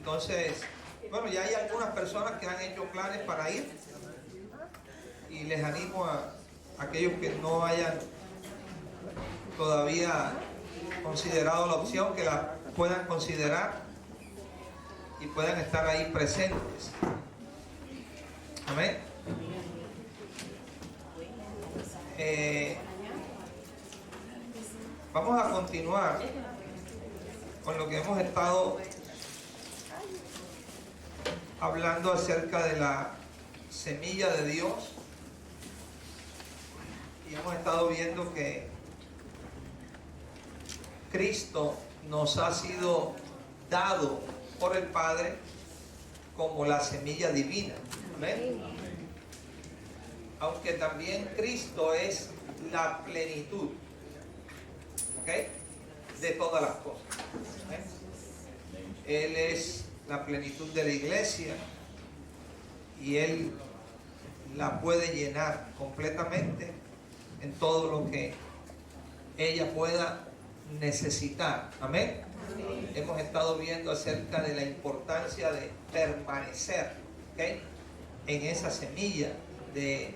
Entonces, bueno, ya hay algunas personas que han hecho planes para ir y les animo a aquellos que no hayan todavía considerado la opción, que la puedan considerar y puedan estar ahí presentes. Amén. Vamos a continuar con lo que hemos estado hablando acerca de la semilla de Dios, y hemos estado viendo que Cristo nos ha sido dado por el Padre como la semilla divina. Amén. Aunque también Cristo es la plenitud, ¿okay?, de todas las cosas. ¿Okay? Él es la plenitud de la iglesia y Él la puede llenar completamente en todo lo que ella pueda necesitar. Amén. Amén. Hemos estado viendo acerca de la importancia de permanecer, ¿okay?, en esa semilla, de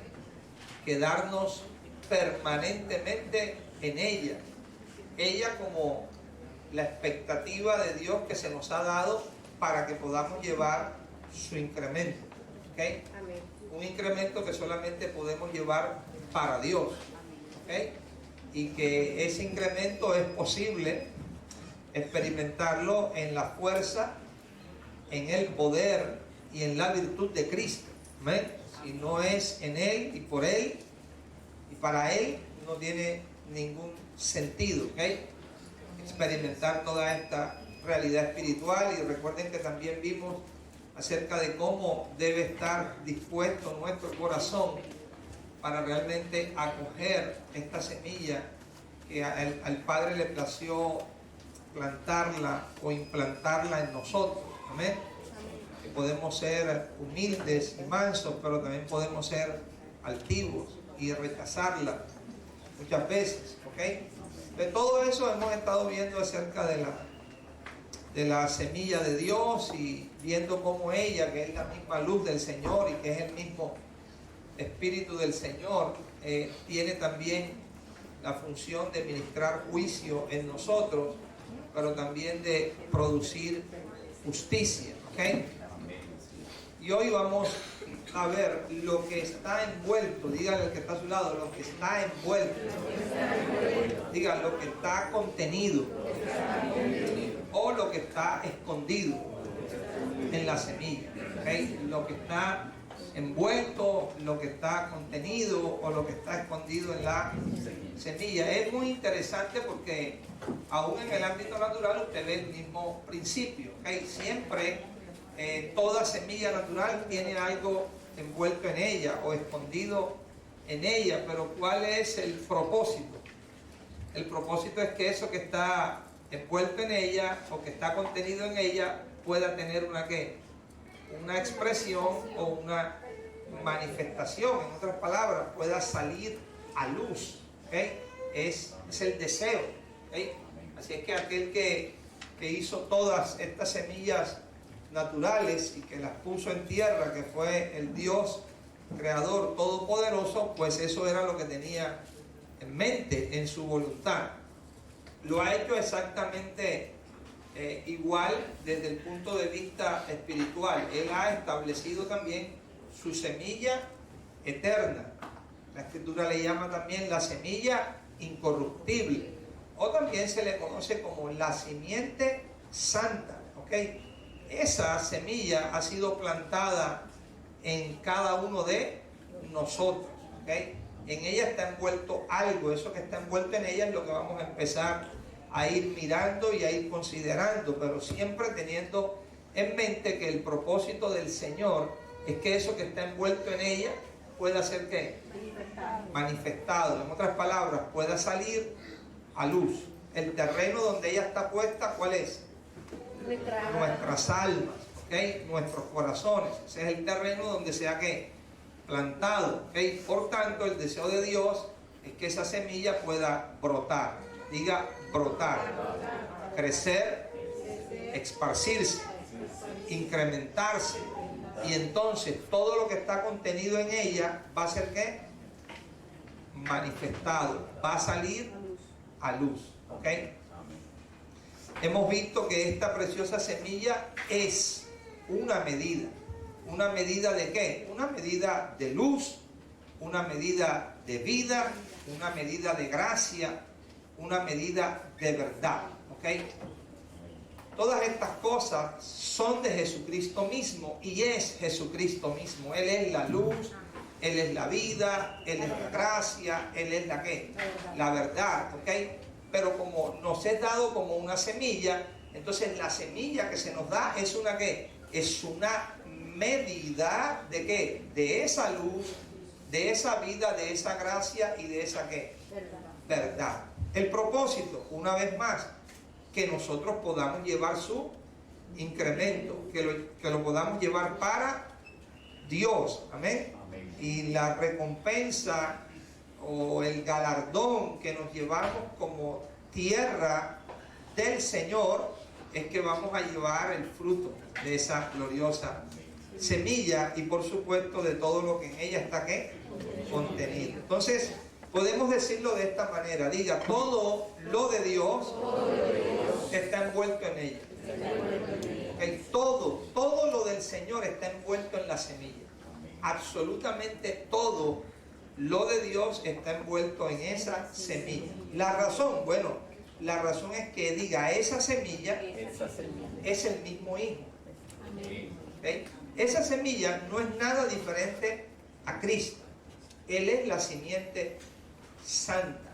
quedarnos permanentemente en ella. Ella como la expectativa de Dios que se nos ha dado para que podamos llevar su incremento. ¿Okay? Amén. Un incremento que solamente podemos llevar para Dios. ¿Okay? Y que ese incremento es posible experimentarlo en la fuerza, en el poder y en la virtud de Cristo. Amén. Si no es en Él y por Él y para Él, no tiene ningún sentido. ¿Okay? Experimentar toda esta realidad espiritual. Y recuerden que también vimos acerca de cómo debe estar dispuesto nuestro corazón para realmente acoger esta semilla que al Padre le plació plantarla o implantarla en nosotros. Amén. Que podemos ser humildes y mansos, pero también podemos ser altivos y rechazarla muchas veces. ¿Okay? De todo eso hemos estado viendo acerca de la semilla de Dios, y viendo cómo ella, que es la misma luz del Señor y que es el mismo Espíritu del Señor, tiene también la función de ministrar juicio en nosotros, pero también de producir justicia. ¿Okay? Y hoy vamos a ver lo que está envuelto. Dígale al que está a su lado, lo que está envuelto. Diga, lo que está contenido o lo que está escondido en la semilla. ¿Okay? Lo que está envuelto, lo que está contenido o lo que está escondido en la semilla. Es muy interesante porque aún en el ámbito natural usted ve el mismo principio. ¿Okay? Siempre toda semilla natural tiene algo envuelto en ella o escondido en ella, pero ¿cuál es el propósito? El propósito es que eso que está envuelto en ella o que está contenido en ella pueda tener una expresión o una manifestación. En otras palabras, pueda salir a luz. ¿Okay? Es el deseo. ¿Okay? Así es que aquel que hizo todas estas semillas naturales y que las puso en tierra, que fue el Dios creador todopoderoso, pues eso era lo que tenía en mente, en su voluntad. Lo ha hecho exactamente igual desde el punto de vista espiritual. Él ha establecido también su semilla eterna. La Escritura le llama también la semilla incorruptible, o también se le conoce como la simiente santa. ¿Okay? Esa semilla ha sido plantada en cada uno de nosotros. ¿Okay? En ella está envuelto algo. Eso que está envuelto en ella es lo que vamos a empezar a ir mirando y a ir considerando, pero siempre teniendo en mente que el propósito del Señor es que eso que está envuelto en ella pueda ser ¿qué? Manifestado. En otras palabras, pueda salir a luz. El terreno donde ella está puesta, ¿cuál es? Nuestras almas, ¿okay? Nuestros corazones. Ese es el terreno donde se ha ¿qué? Plantado. ¿Okay? Por tanto, el deseo de Dios es que esa semilla pueda brotar. Diga brotar, crecer, esparcirse incrementarse. Y entonces todo lo que está contenido en ella va a ser ¿qué? Manifestado, va a salir a luz. ¿Ok? Hemos visto que esta preciosa semilla es una medida. ¿Una medida de qué? Una medida de luz, una medida de vida, una medida de gracia, una medida de verdad. ¿Ok? Todas estas cosas son de Jesucristo mismo y es Jesucristo mismo. Él es la luz, Él es la vida, Él es la gracia, Él es la ¿qué? La verdad. ¿Ok? Pero como nos es dado como una semilla, entonces la semilla que se nos da es una ¿qué? Es una medida de ¿qué? De esa luz, de esa vida, de esa gracia y de esa ¿qué? Verdad. El propósito, una vez más, que nosotros podamos llevar su incremento, que lo podamos llevar para Dios. Amén. Amén. Y la recompensa o el galardón que nos llevamos como tierra del Señor es que vamos a llevar el fruto de esa gloriosa semilla y por supuesto de todo lo que en ella está ¿qué? Contenido. Entonces podemos decirlo de esta manera, diga, todo lo de Dios está envuelto en ella. Okay, todo lo del Señor está envuelto en la semilla. Absolutamente todo lo de Dios está envuelto en esa semilla. La razón, bueno, la razón es que diga, esa semilla es el mismo Hijo. ¿Okay? Esa semilla no es nada diferente a Cristo. Él es la simiente santa.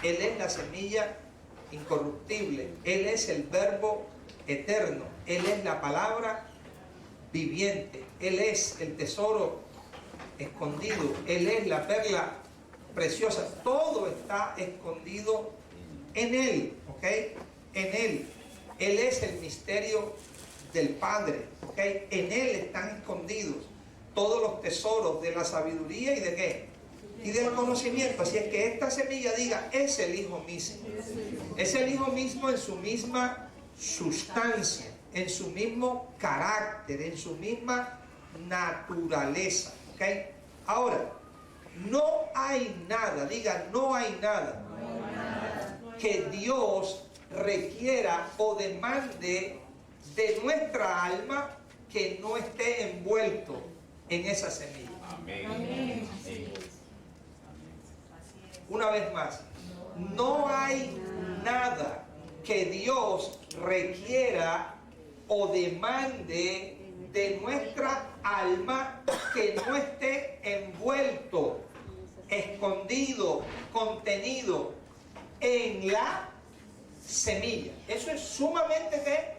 Él es la semilla incorruptible. Él es el verbo eterno. Él es la palabra viviente. Él es el tesoro escondido. Él es la perla preciosa. Todo está escondido en Él. ¿Ok? En Él. Él es el misterio del Padre. ¿Ok? En Él están escondidos todos los tesoros de la sabiduría y de ¿qué? Y del conocimiento. Así es que esta semilla diga, es el Hijo mismo. Es el Hijo mismo en su misma sustancia, en su mismo carácter, en su misma naturaleza. ¿Okay? Ahora, no hay nada, diga, no hay nada que Dios requiera o demande de nuestra alma que no esté envuelto en esa semilla. Amén. Amén. Una vez más, no hay nada que Dios requiera o demande de nuestra alma que no esté envuelto, escondido, contenido en la semilla. Eso es sumamente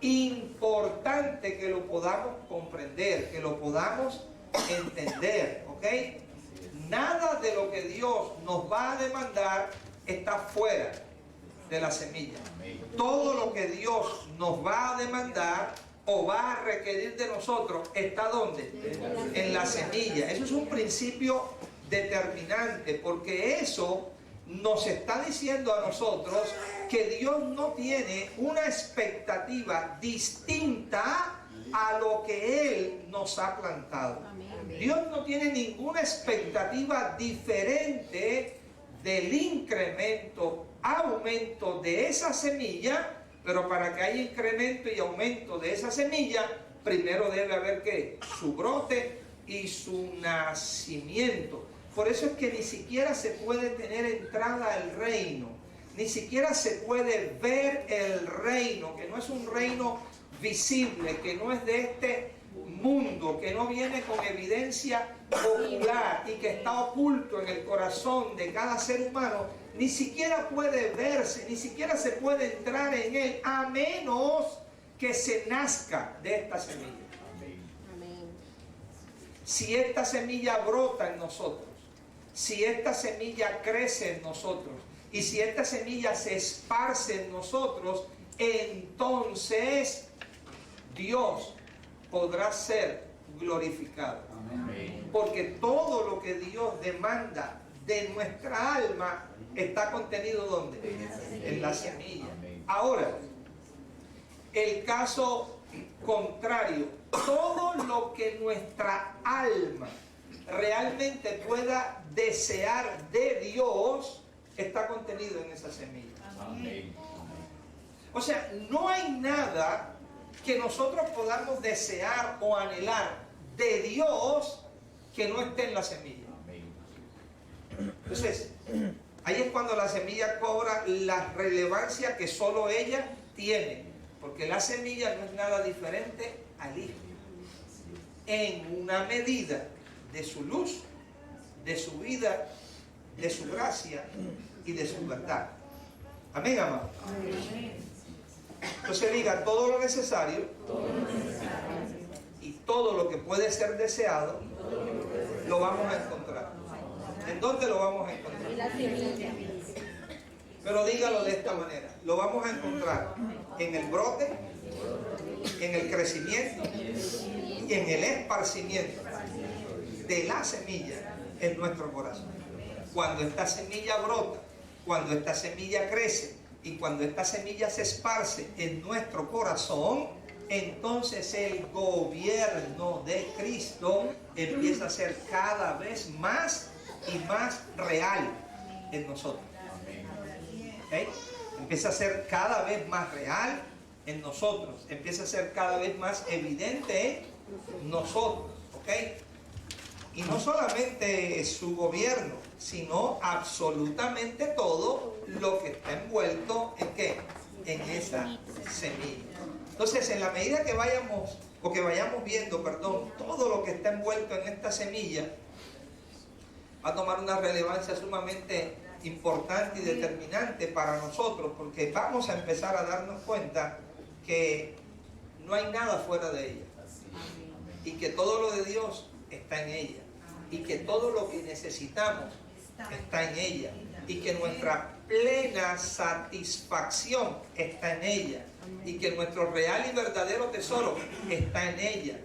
importante que lo podamos comprender, que lo podamos entender, ¿ok? Nada de lo que Dios nos va a demandar está fuera de la semilla. Todo lo que Dios nos va a demandar o va a requerir de nosotros está ¿dónde? En la semilla. Eso es un principio determinante, porque eso nos está diciendo a nosotros que Dios no tiene una expectativa distinta a lo que Él nos ha plantado. Dios no tiene ninguna expectativa diferente del incremento, aumento de esa semilla, pero para que haya incremento y aumento de esa semilla, primero debe haber ¿qué? Su brote y su nacimiento. Por eso es que ni siquiera se puede tener entrada al reino, ni siquiera se puede ver el reino, que no es un reino visible, que no es de este mundo, que no viene con evidencia ocular y que está oculto en el corazón de cada ser humano, ni siquiera puede verse, ni siquiera se puede entrar en él, a menos que se nazca de esta semilla. Amén. Si esta semilla brota en nosotros, si esta semilla crece en nosotros y si esta semilla se esparce en nosotros, entonces Dios podrá ser glorificado. Amén. Porque todo lo que Dios demanda de nuestra alma está contenido ¿dónde? En la semilla. Ahora, el caso contrario, todo lo que nuestra alma realmente pueda desear de Dios está contenido en esa semilla. Amén. O sea, no hay nada que nosotros podamos desear o anhelar de Dios que no esté en la semilla. Entonces, ahí es cuando la semilla cobra la relevancia que solo ella tiene, porque la semilla no es nada diferente al Hijo, en una medida de su luz, de su vida, de su gracia y de su verdad. Amén, amado. Entonces diga, todo lo necesario y todo lo que puede ser deseado lo vamos a encontrar. ¿En dónde lo vamos a encontrar? Y la semilla. Pero dígalo de esta manera, lo vamos a encontrar en el brote, en el crecimiento y en el esparcimiento de la semilla en nuestro corazón. Cuando esta semilla brota, cuando esta semilla crece y cuando esta semilla se esparce en nuestro corazón, entonces el gobierno de Cristo empieza a ser cada vez más y más real en nosotros. ¿Okay? Empieza a ser cada vez más real en nosotros, empieza a ser cada vez más evidente en nosotros. ¿Okay? Y no solamente su gobierno, sino absolutamente todo lo que está envuelto en ¿qué? En esa semilla. Entonces, en la medida que vayamos viendo, todo lo que está envuelto en esta semilla, va a tomar una relevancia sumamente importante y determinante para nosotros, porque vamos a empezar a darnos cuenta que no hay nada fuera de ella, y que todo lo de Dios está en ella, y que todo lo que necesitamos está en ella, y que nuestra plena satisfacción está en ella, y que nuestro real y verdadero tesoro está en ella,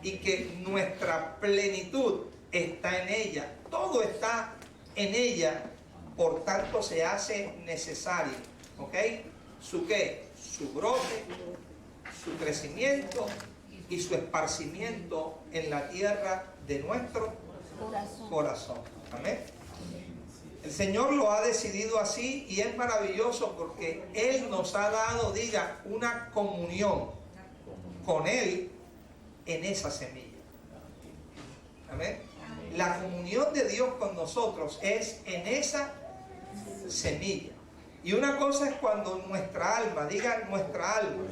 y que nuestra plenitud está en ella. Todo está en ella, por tanto se hace necesario, ¿ok? ¿Su qué? Su brote, su crecimiento y su esparcimiento en la tierra de nuestro corazón. Amén. El Señor lo ha decidido así y es maravilloso porque Él nos ha dado, diga, una comunión con Él en esa semilla. Amén. La comunión de Dios con nosotros es en esa semilla. Y una cosa es cuando nuestra alma, diga nuestra alma,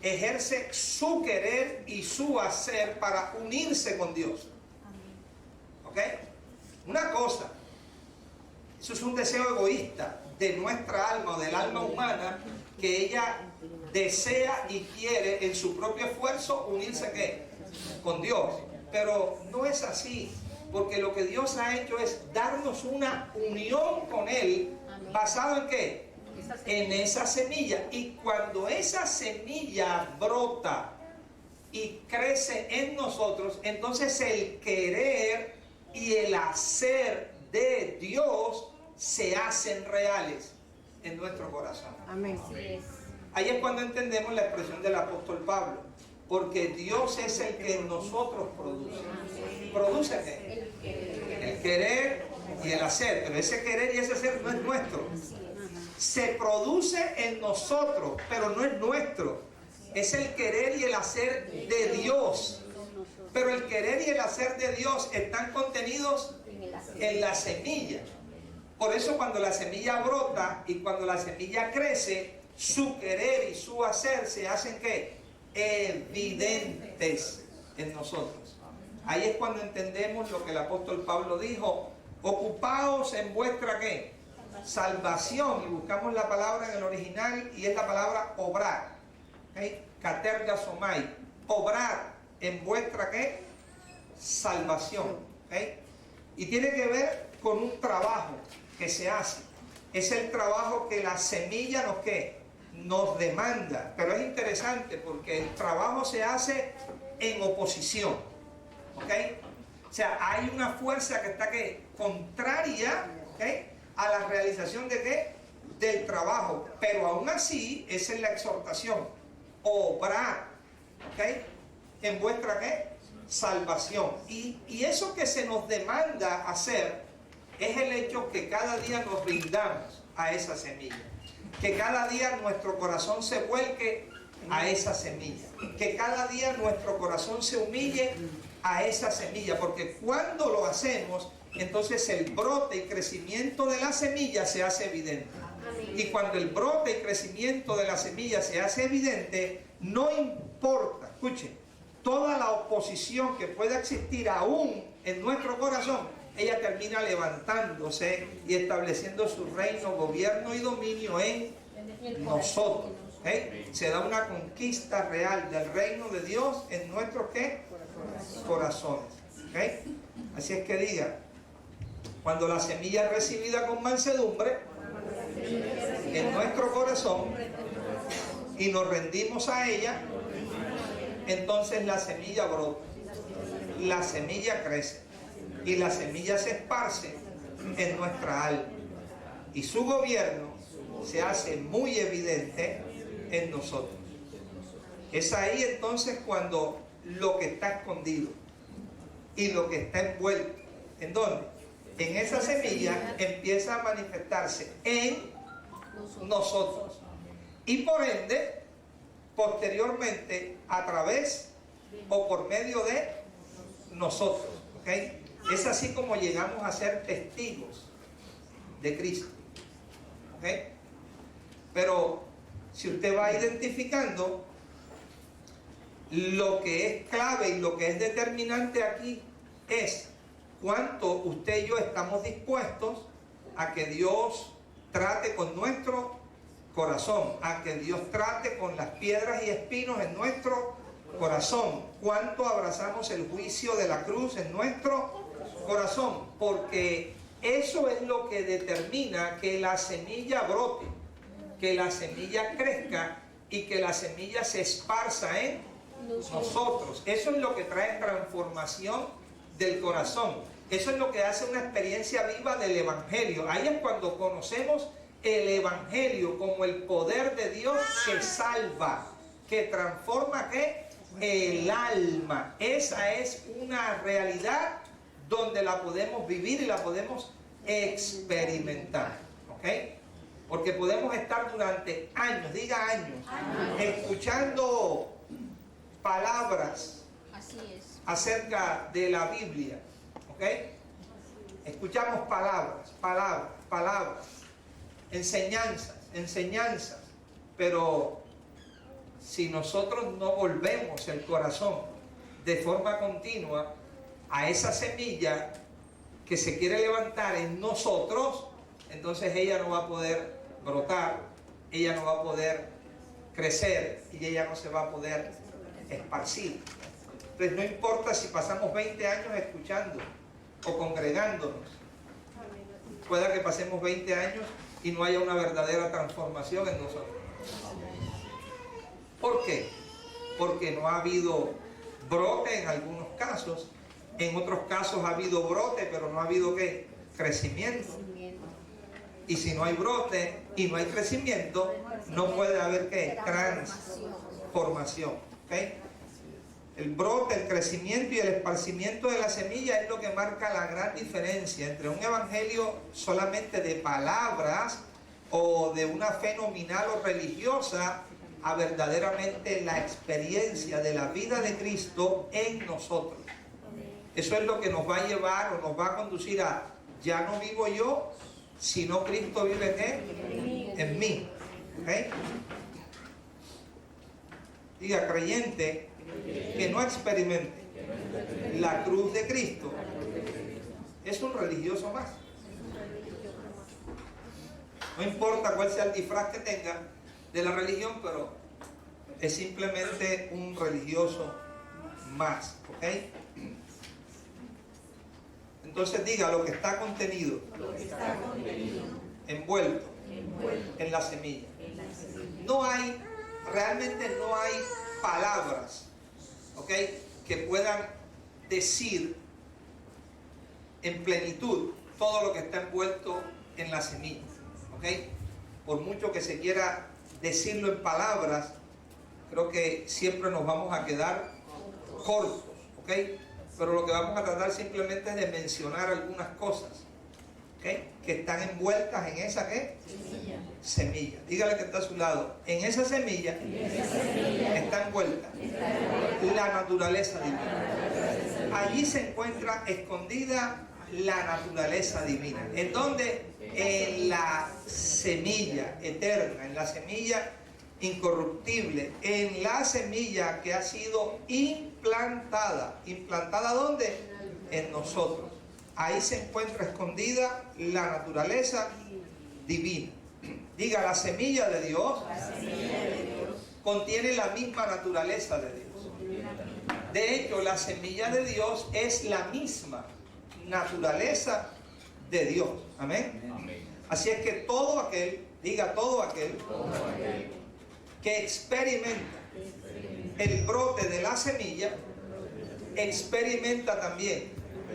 ejerce su querer y su hacer para unirse con Dios. ¿Ok? Una cosa, eso es un deseo egoísta de nuestra alma o del alma humana, que ella desea y quiere en su propio esfuerzo unirse ¿qué? Con Dios. Pero no es así, porque lo que Dios ha hecho es darnos una unión con Él, basado en ¿qué? En esa semilla. Y cuando esa semilla brota y crece en nosotros, entonces el querer y el hacer de Dios se hacen reales en nuestro corazón. Amén. Ahí es cuando entendemos la expresión del apóstol Pablo, porque Dios es el que en nosotros produce. ¿Produce qué? El querer y el hacer, pero ese querer y ese hacer no es nuestro. Se produce en nosotros, pero no es nuestro. Es el querer y el hacer de Dios. Pero el querer y el hacer de Dios están contenidos en la semilla. Por eso cuando la semilla brota y cuando la semilla crece, su querer y su hacer se hacen ¿qué? Evidentes en nosotros. Ahí es cuando entendemos lo que el apóstol Pablo dijo: ocupaos en vuestra ¿qué? Salvación. Y buscamos la palabra en el original y es la palabra obrar, ¿okay? Katergasomai, obrar en vuestra ¿qué? Salvación, ¿okay? Y tiene que ver con un trabajo que se hace. Es el trabajo que la semilla nos ¿qué? Nos demanda. Pero es interesante porque el trabajo se hace en oposición, ¿ok? O sea, hay una fuerza que está ¿qué? Contraria, ¿ok? A la realización de ¿qué? Del trabajo. Pero aún así, esa es la exhortación: obrar ¿ok? En vuestra ¿qué? Salvación. Y eso que se nos demanda hacer es el hecho que cada día nos rindamos a esa semilla. Que cada día nuestro corazón se vuelque a esa semilla. Que cada día nuestro corazón se humille a esa semilla. Porque cuando lo hacemos, entonces el brote y crecimiento de la semilla se hace evidente. Y cuando el brote y crecimiento de la semilla se hace evidente, no importa, escuchen, toda la oposición que pueda existir aún en nuestro corazón, ella termina levantándose y estableciendo su reino, gobierno y dominio en nosotros. ¿Okay? Se da una conquista real del reino de Dios en nuestros ¿qué? Corazones. ¿Okay? Así es que diga, cuando la semilla es recibida con mansedumbre en nuestro corazón y nos rendimos a ella, entonces la semilla brota, la semilla crece y la semilla se esparce en nuestra alma y su gobierno se hace muy evidente en nosotros. Es ahí entonces cuando lo que está escondido y lo que está envuelto, ¿en dónde? En esa semilla empieza a manifestarse en nosotros y por ende posteriormente a través o por medio de nosotros. ¿Okay? Es así como llegamos a ser testigos de Cristo. ¿Okay? Pero si usted va identificando, lo que es clave y lo que es determinante aquí es cuánto usted y yo estamos dispuestos a que Dios trate con nuestro corazón, a que Dios trate con las piedras y espinos en nuestro corazón, cuánto abrazamos el juicio de la cruz en nuestro corazón, porque eso es lo que determina que la semilla brote, que la semilla crezca y que la semilla se esparza en nosotros. Eso es lo que trae transformación del corazón. Eso es lo que hace una experiencia viva del Evangelio. Ahí es cuando conocemos el Evangelio como el poder de Dios que salva, que transforma ¿qué? El alma. Esa es una realidad donde la podemos vivir y la podemos experimentar. ¿Ok? Porque podemos estar durante años, diga años, escuchando palabras acerca de la Biblia. ¿Ok? Escuchamos palabras, enseñanzas, pero si nosotros no volvemos el corazón de forma continua a esa semilla que se quiere levantar en nosotros, entonces ella no va a poder brotar, ella no va a poder crecer y ella no se va a poder esparcir. Entonces no importa si pasamos 20 años escuchando o congregándonos, pueda que pasemos 20 años y no haya una verdadera transformación en nosotros. ¿Por qué? Porque no ha habido brote en algunos casos, en otros casos ha habido brote, pero no ha habido ¿qué? Crecimiento. Y si no hay brote y no hay crecimiento, no puede haber ¿qué? Transformación. ¿Okay? El brote, el crecimiento y el esparcimiento de la semilla es lo que marca la gran diferencia entre un evangelio solamente de palabras o de una fe nominal o religiosa a verdaderamente la experiencia de la vida de Cristo en nosotros. Eso es lo que nos va a llevar o nos va a conducir a ya no vivo yo, sino Cristo vive en mí. ¿Okay? Diga, creyente que no experimente la cruz de Cristo es un religioso más. No importa cuál sea el disfraz que tenga de la religión, pero es simplemente un religioso más. ¿Ok? Entonces diga lo que está contenido, envuelto en la semilla. Realmente no hay palabras, ¿ok?, que puedan decir en plenitud todo lo que está envuelto en la semilla. ¿Ok? Por mucho que se quiera decirlo en palabras, creo que siempre nos vamos a quedar cortos, ¿ok? Pero lo que vamos a tratar simplemente es de mencionar algunas cosas, ¿ok? Que están envueltas en esa, ¿qué? Semilla. Dígale que está a su lado. En esa semilla está envuelta la naturaleza divina. Allí se encuentra escondida la naturaleza divina. ¿En dónde? En la semilla eterna, en la semilla incorruptible, en la semilla que ha sido implantada. ¿Implantada dónde? En nosotros. Ahí se encuentra escondida la naturaleza divina. Diga, la semilla de Dios contiene la misma naturaleza de Dios. De hecho, la semilla de Dios es la misma naturaleza de Dios. Amén. Así es que todo aquel, diga, todo aquel que experimenta el brote de la semilla, experimenta también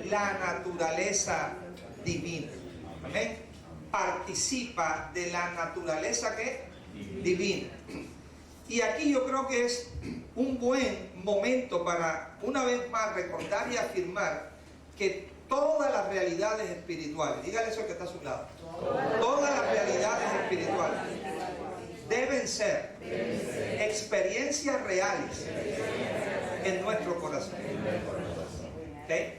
la naturaleza divina. Amén. Participa de la naturaleza que divina. Y aquí yo creo que es un buen momento para una vez más recordar y afirmar que todas las realidades espirituales, dígale eso que está a su lado, todas las realidades espirituales deben ser experiencias reales en nuestro corazón. ¿Okay?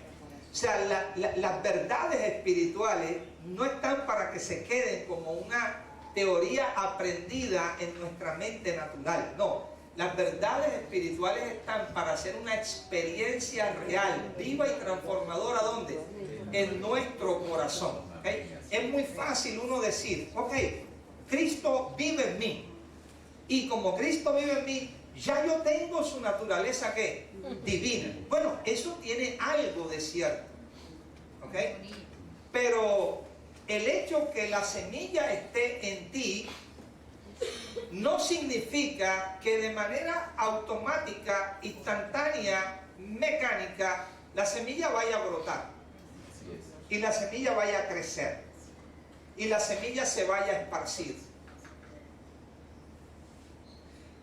O sea, las verdades espirituales no están para que se queden como una teoría aprendida en nuestra mente natural. No, las verdades espirituales están para hacer una experiencia real, viva y transformadora. ¿Dónde? En nuestro corazón. ¿Okay? Es muy fácil uno decir, ok, Cristo vive en mí. Y como Cristo vive en mí, ya yo tengo su naturaleza, ¿qué? Divina. Bueno, eso tiene algo de cierto. ¿Ok? Pero el hecho que la semilla esté en ti no significa que de manera automática, instantánea, mecánica, la semilla vaya a brotar. Y la semilla vaya a crecer. Y la semilla se vaya a esparcir.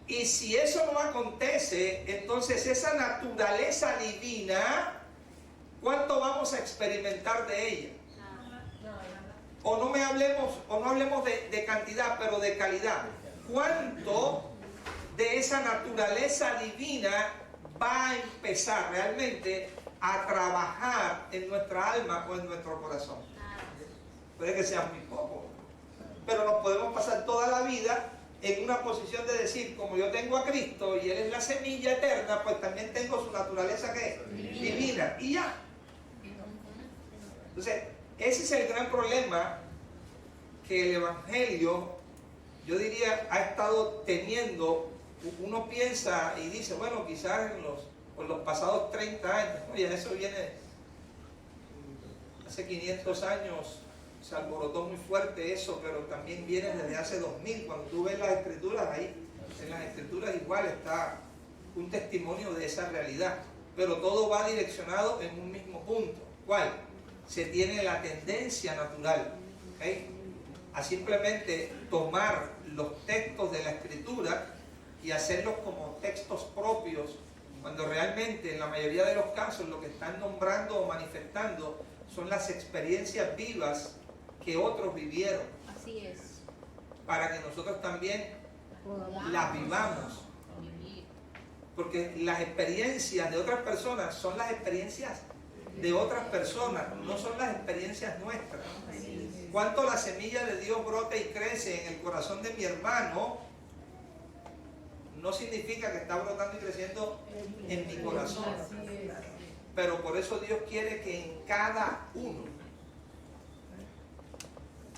Y si eso no acontece, entonces esa naturaleza divina, ¿cuánto vamos a experimentar de ella? O no hablemos de cantidad, pero de calidad. ¿Cuánto de esa naturaleza divina va a empezar realmente a trabajar en nuestra alma o en nuestro corazón? Puede que sea muy poco, pero nos podemos pasar toda la vida en una posición de decir, como yo tengo a Cristo y Él es la semilla eterna, pues también tengo su naturaleza, ¿qué? Divina. Y ya. Entonces, ese es el gran problema que el Evangelio, yo diría, ha estado teniendo. Uno piensa y dice, bueno, quizás por los pasados 30 años, oye, eso viene, hace 500 años, se alborotó muy fuerte eso, pero también viene desde hace 2000. Cuando tú ves las escrituras, ahí en las escrituras igual está un testimonio de esa realidad, pero todo va direccionado en un mismo punto. ¿Cuál? Se tiene la tendencia natural, ¿okay? A simplemente tomar los textos de la escritura y hacerlos como textos propios, cuando realmente en la mayoría de los casos lo que están nombrando o manifestando son las experiencias vivas que otros vivieron. Así es. Para que nosotros también las vivamos. Porque las experiencias de otras personas son las experiencias de otras personas, no son las experiencias nuestras. Cuánto la semilla de Dios brota y crece en el corazón de mi hermano, no significa que está brotando y creciendo en mi corazón. Pero por eso Dios quiere que en cada uno,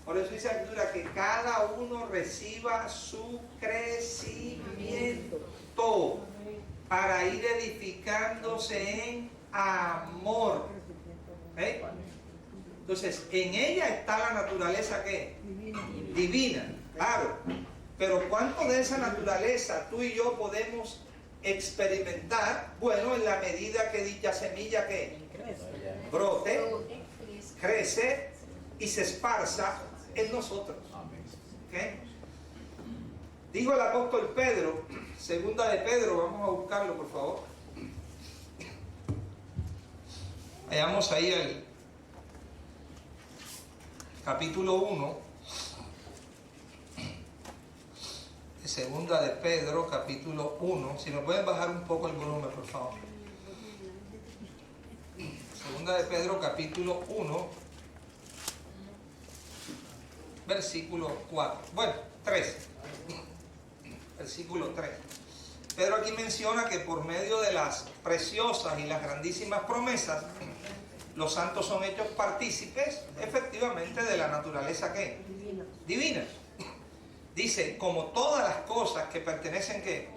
por eso dice la Escritura, que cada uno reciba su crecimiento para ir edificándose en amor. ¿Okay? Entonces, en ella está la naturaleza, ¿qué? Divina, claro. Pero ¿cuánto de esa naturaleza tú y yo podemos experimentar? Bueno, en la medida que dicha semilla, ¿qué? Brote, crece y se esparza en nosotros. ¿Okay? Dijo el apóstol Pedro, Segunda de Pedro, vamos a buscarlo por favor. Vayamos ahí al capítulo 1. Segunda de Pedro, capítulo 1. Si nos pueden bajar un poco el volumen, por favor. Segunda de Pedro, capítulo 1, versículo 4. Bueno, 3. Versículo 3. Pedro aquí menciona que por medio de las preciosas y las grandísimas promesas, los santos son hechos partícipes, efectivamente, de la naturaleza ¿qué? Divina. Dice, como todas las cosas que pertenecen ¿qué?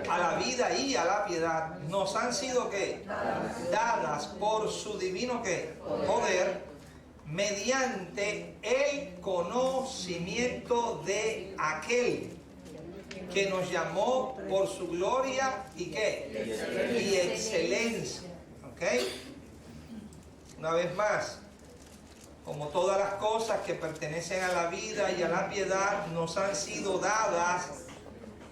A la vida y a la piedad, nos han sido ¿qué? Dadas por su divino ¿qué? Poder, mediante el conocimiento de aquel que nos llamó por su gloria y ¿qué? Y excelencia. ¿Ok? Una vez más, como todas las cosas que pertenecen a la vida y a la piedad nos han sido dadas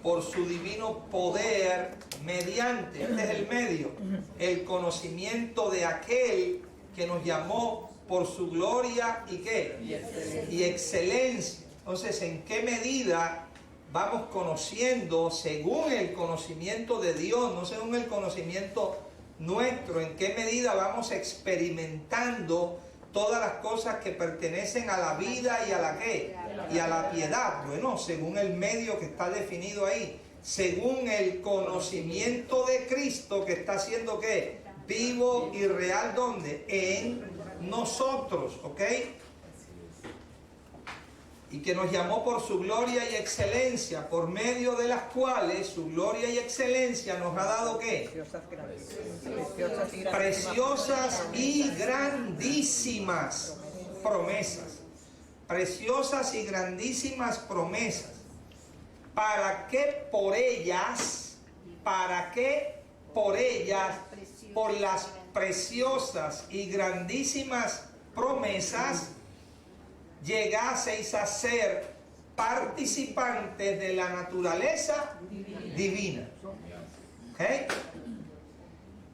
por su divino poder mediante, este es el medio, el conocimiento de aquel que nos llamó por su gloria y ¿qué? Y excelencia. Entonces, ¿en qué medida vamos conociendo según el conocimiento de Dios, no según el conocimiento nuestro? ¿En qué medida vamos experimentando todas las cosas que pertenecen a la vida y a la ¿qué? Y a la piedad? Bueno, según el medio que está definido ahí, según el conocimiento de Cristo que está haciendo ¿qué? Vivo y real, ¿dónde? En nosotros, ¿ok? Y que nos llamó por su gloria y excelencia, por medio de las cuales su gloria y excelencia nos ha dado ¿qué? Preciosas y grandísimas promesas. Preciosas y grandísimas promesas. Para que por ellas, por las preciosas y grandísimas promesas, llegaseis a ser participantes de la naturaleza divina. ¿Okay?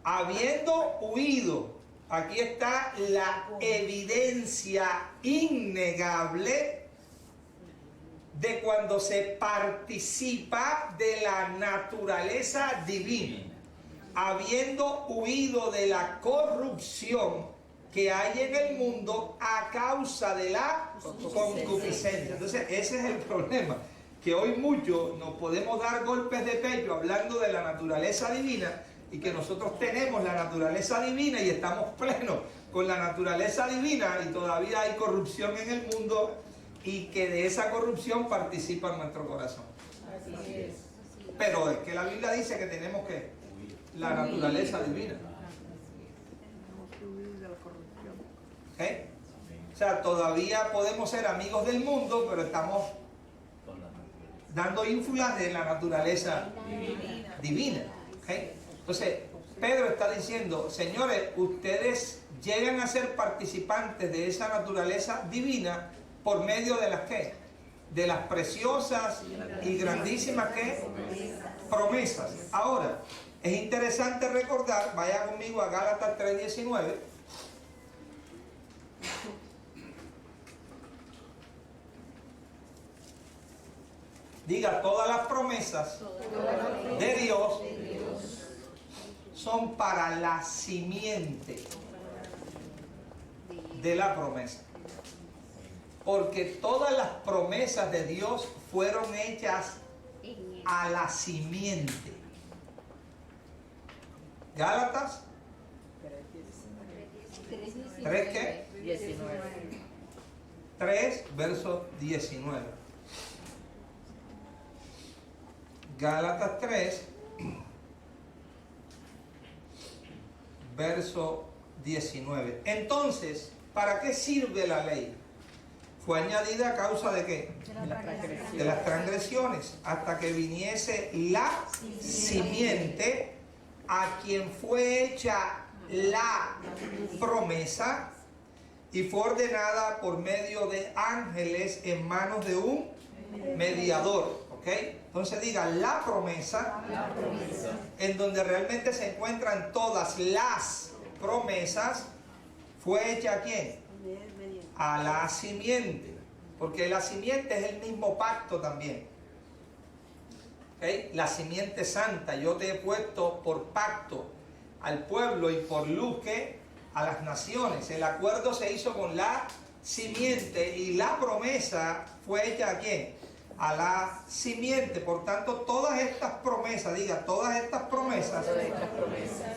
Habiendo huido, aquí está la evidencia innegable de cuando se participa de la naturaleza divina. Habiendo huido de la corrupción que hay en el mundo a causa de la concupiscencia. Entonces, ese es el problema, que hoy muchos nos podemos dar golpes de pecho hablando de la naturaleza divina, y que nosotros tenemos la naturaleza divina y estamos plenos con la naturaleza divina, y todavía hay corrupción en el mundo, y que de esa corrupción participa en nuestro corazón. Pero es que la Biblia dice que tenemos que la naturaleza divina. ¿Okay? O sea, todavía podemos ser amigos del mundo, pero estamos dando ínfulas de la naturaleza divina. ¿Okay? Entonces, Pedro está diciendo, señores, ustedes llegan a ser participantes de esa naturaleza divina por medio de las ¿qué? De las preciosas y grandísimas ¿qué? Promesas. Ahora, es interesante recordar, vaya conmigo a Gálatas 3:19. Diga, todas las promesas de Dios son para la simiente de la promesa. Porque todas las promesas de Dios fueron hechas a la simiente. Gálatas 3, ¿qué? 19. 3, verso 19. Gálatas 3, verso 19. Entonces, ¿para qué sirve la ley? Fue añadida a causa de ¿qué? De las transgresiones, hasta que viniese la simiente, a quien fue hecha la promesa, y fue ordenada por medio de ángeles en manos de un mediador. ¿Ok? ¿Ok? Entonces diga la promesa, en donde realmente se encuentran todas las promesas, fue hecha ¿a quién? A la simiente. Porque la simiente es el mismo pacto también. ¿Okay? La simiente santa, yo te he puesto por pacto al pueblo y por luz que a las naciones. El acuerdo se hizo con la simiente y la promesa fue hecha ¿a quién? A la simiente. Por tanto, todas estas promesas, diga, todas estas promesas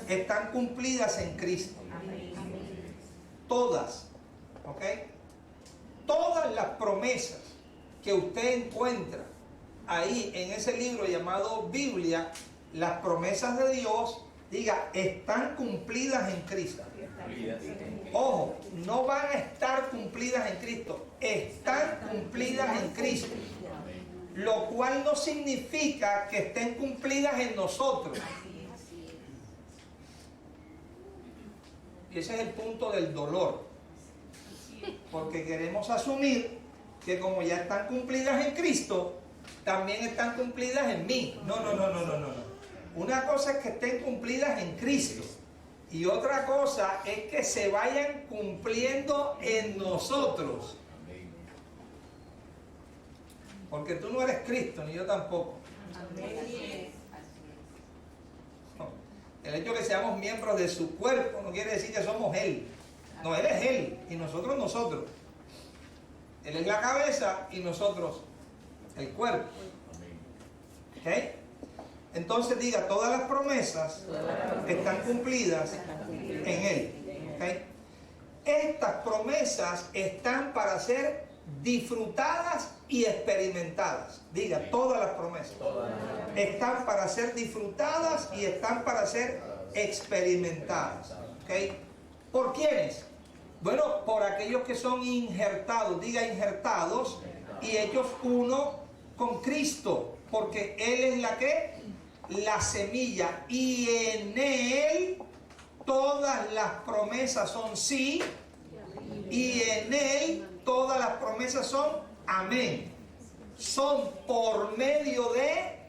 están cumplidas en Cristo. Todas. ¿Ok? Todas las promesas que usted encuentra ahí en ese libro llamado Biblia, las promesas de Dios, diga, están cumplidas en Cristo. Ojo, no van a estar cumplidas en Cristo, están cumplidas en Cristo. Lo cual no significa que estén cumplidas en nosotros. Y ese es el punto del dolor. Porque queremos asumir que como ya están cumplidas en Cristo, también están cumplidas en mí. No. Una cosa es que estén cumplidas en Cristo. Y otra cosa es que se vayan cumpliendo en nosotros. Porque tú no eres Cristo, ni yo tampoco. No. El hecho de que seamos miembros de su cuerpo no quiere decir que somos Él. No, Él es Él y nosotros nosotros. Él es la cabeza y nosotros el cuerpo. ¿Ok? Entonces diga, todas las promesas están cumplidas en Él. ¿Ok? Estas promesas están para ser disfrutadas y experimentadas. Diga, todas las promesas están para ser disfrutadas y están para ser experimentadas. ¿Ok? ¿Por quiénes? Bueno, por aquellos que son injertados, diga injertados, y ellos uno con Cristo, porque Él es la que, la semilla, y en Él todas las promesas son sí, y en Él todas las promesas son amén. Son por medio de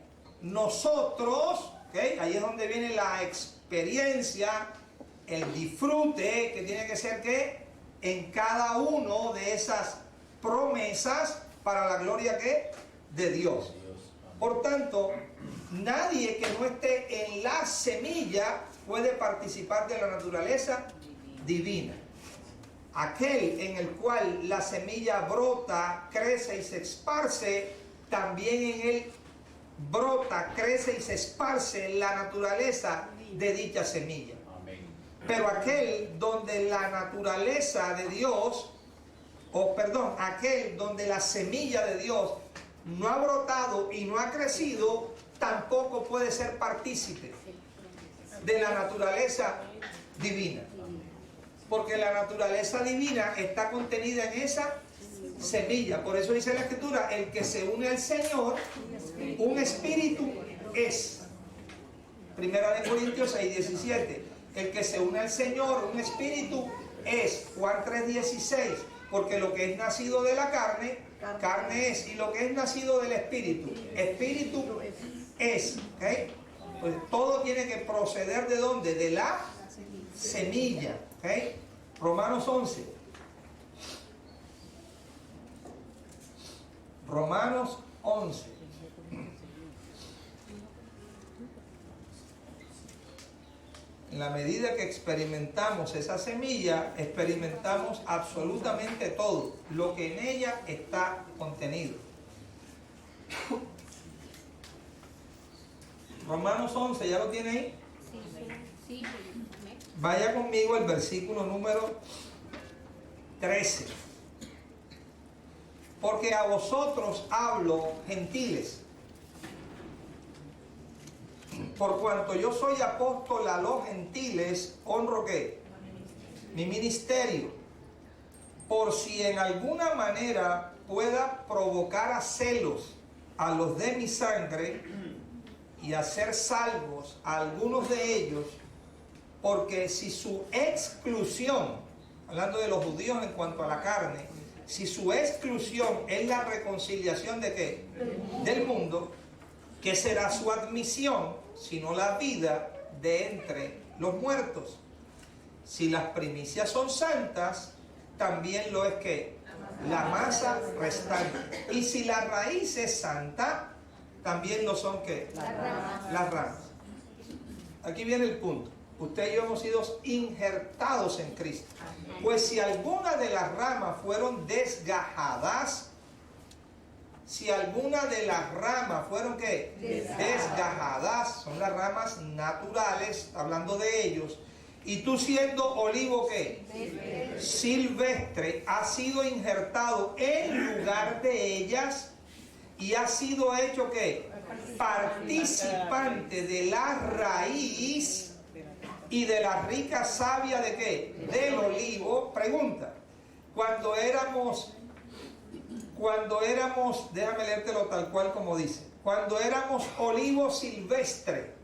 nosotros, ¿okay? Ahí es donde viene la experiencia, el disfrute que tiene que ser que en cada uno de esas promesas para la gloria que de Dios. Por tanto, nadie que no esté en la semilla puede participar de la naturaleza divina. Aquel en el cual la semilla brota, crece y se esparce, también en él brota, crece y se esparce la naturaleza de dicha semilla. Pero aquel donde la naturaleza de Dios, aquel donde la semilla de Dios no ha brotado y no ha crecido, tampoco puede ser partícipe de la naturaleza divina. Porque la naturaleza divina está contenida en esa semilla. Por eso dice la Escritura, el que se une al Señor, un espíritu es. Primera de Corintios 6:17. El que se une al Señor, un espíritu es. Juan 3:16. Porque lo que es nacido de la carne, carne es. Y lo que es nacido del espíritu, espíritu es. ¿Okay? Pues todo tiene que proceder ¿de dónde? De la semilla. ¿Okay? Romanos 11. Romanos 11. En la medida que experimentamos esa semilla, experimentamos absolutamente todo lo que en ella está contenido. Romanos 11, ¿ya lo tiene ahí? Sí. Vaya conmigo al versículo número 13. Porque a vosotros hablo, gentiles, por cuanto yo soy apóstol a los gentiles, honro ¿qué? Mi ministerio, por si en alguna manera pueda provocar a celos a los de mi sangre y hacer salvos a algunos de ellos, porque si su exclusión, hablando de los judíos en cuanto a la carne, si su exclusión es la reconciliación de ¿qué? Del mundo, ¿qué será su admisión sino la vida de entre los muertos? Si las primicias son santas, también lo es ¿qué? La masa restante. Y si la raíz es santa, también lo son ¿qué? Las ramas. Aquí viene el punto. Usted y yo hemos sido injertados en Cristo. Pues si alguna de las ramas fueron desgajadas, si alguna de las ramas fueron ¿qué? Desgajadas, son las ramas naturales, hablando de ellos, y tú siendo olivo ¿qué? Silvestre, has sido injertado en lugar de ellas y has sido hecho ¿qué? Participante de la raíz y de la rica savia de ¿qué? Del olivo. Pregunta, cuando éramos, déjame leértelo tal cual como dice, cuando éramos olivo silvestre,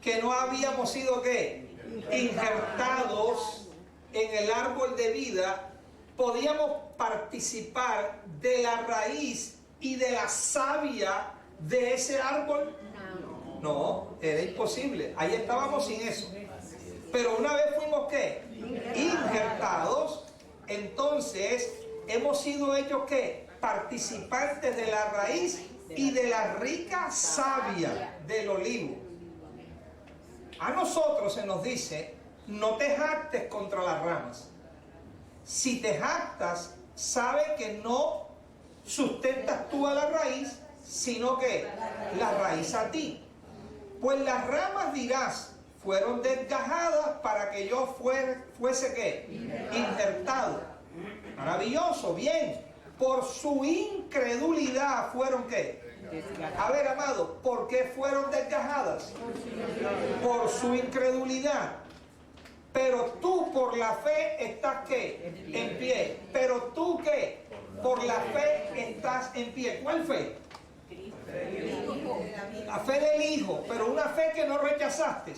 que no habíamos sido ¿qué? Injertados en el árbol de vida, podíamos participar de la raíz y de la savia de ese árbol. No, era imposible. Ahí estábamos sin eso. Pero una vez fuimos ¿qué? Injertados, entonces hemos sido hechos ¿qué? Participantes de la raíz y de la rica savia del olivo. A nosotros se nos dice, no te jactes contra las ramas. Si te jactas, sabe que no sustentas tú a la raíz, sino que la raíz a ti. Pues las ramas, dirás, fueron desgajadas para que yo fuese ¿qué? Injertado. Maravilloso, bien. Por su incredulidad fueron ¿qué? A ver, amado, ¿por qué fueron desgajadas? Por su incredulidad. Pero tú por la fe estás ¿qué? En pie. Pero tú ¿qué? Por la fe estás en pie. ¿Cuál fe? La fe del Hijo, pero una fe que no rechazaste,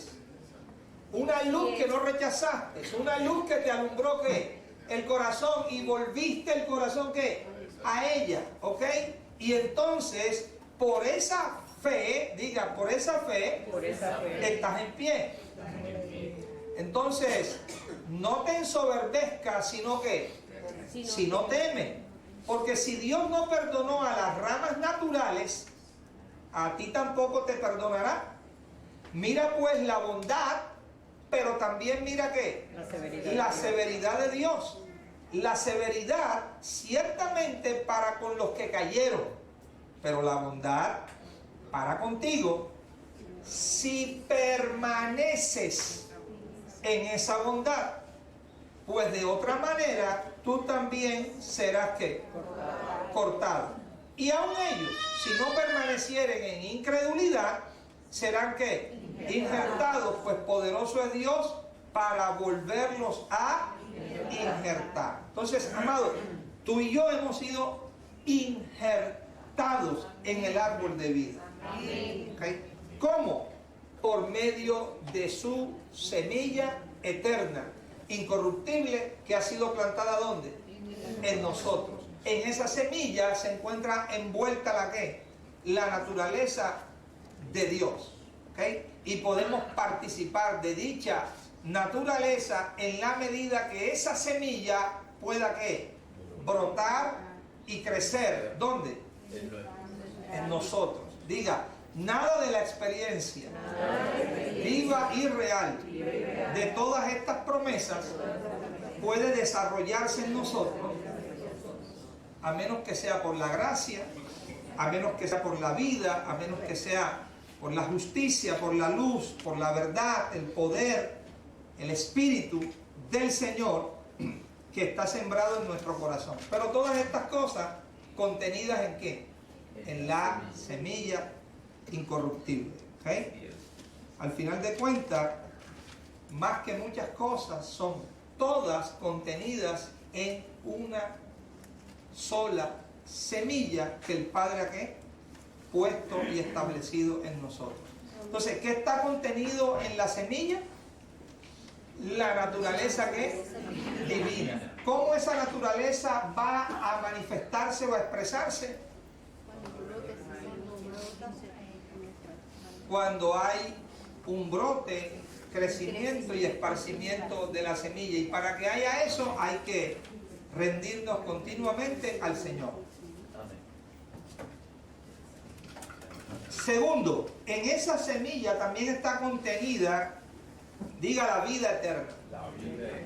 una luz que no rechazaste, una luz que te alumbró ¿qué? El corazón y volviste el corazón ¿qué? A ella, ¿ok? Y entonces por esa fe, diga, por esa fe estás en pie. Entonces no te ensoberbezcas, sino que si no teme, porque si Dios no perdonó a las ramas naturales, a ti tampoco te perdonará. Mira pues la bondad, pero también mira ¿qué? La severidad de Dios. La severidad ciertamente para con los que cayeron, pero la bondad para contigo si permaneces en esa bondad. Pues de otra manera tú también serás ¿qué? Cortado. Y aun ellos, si no permanecieren en incredulidad, serán ¿qué? Injertados, pues poderoso es Dios para volverlos a injertar. Entonces, amado, tú y yo hemos sido injertados en el árbol de vida. ¿Okay? ¿Cómo? Por medio de su semilla eterna, incorruptible, que ha sido plantada ¿dónde? En nosotros. En esa semilla se encuentra envuelta la ¿qué? La naturaleza de Dios. ¿Okay? Y podemos participar de dicha naturaleza en la medida que esa semilla pueda ¿qué? Brotar y crecer. ¿Dónde? En nosotros. Diga, nada de la experiencia viva y real de todas estas promesas puede desarrollarse en nosotros a menos que sea por la gracia, a menos que sea por la vida, a menos que sea por la justicia, por la luz, por la verdad, el poder, el Espíritu del Señor que está sembrado en nuestro corazón. Pero todas estas cosas contenidas ¿en qué? En la semilla incorruptible. ¿Okay? Al final de cuentas, más que muchas cosas, son todas contenidas en una sola semilla que el Padre ha ¿qué? Puesto y establecido en nosotros. Entonces, ¿qué está contenido en la semilla? La naturaleza ¿qué? Divina. ¿Cómo esa naturaleza va a manifestarse o a expresarse? Cuando hay un brote, crecimiento y esparcimiento de la semilla. Y para que haya eso hay que rendirnos continuamente al Señor. Segundo, en esa semilla también está contenida, diga, la vida eterna.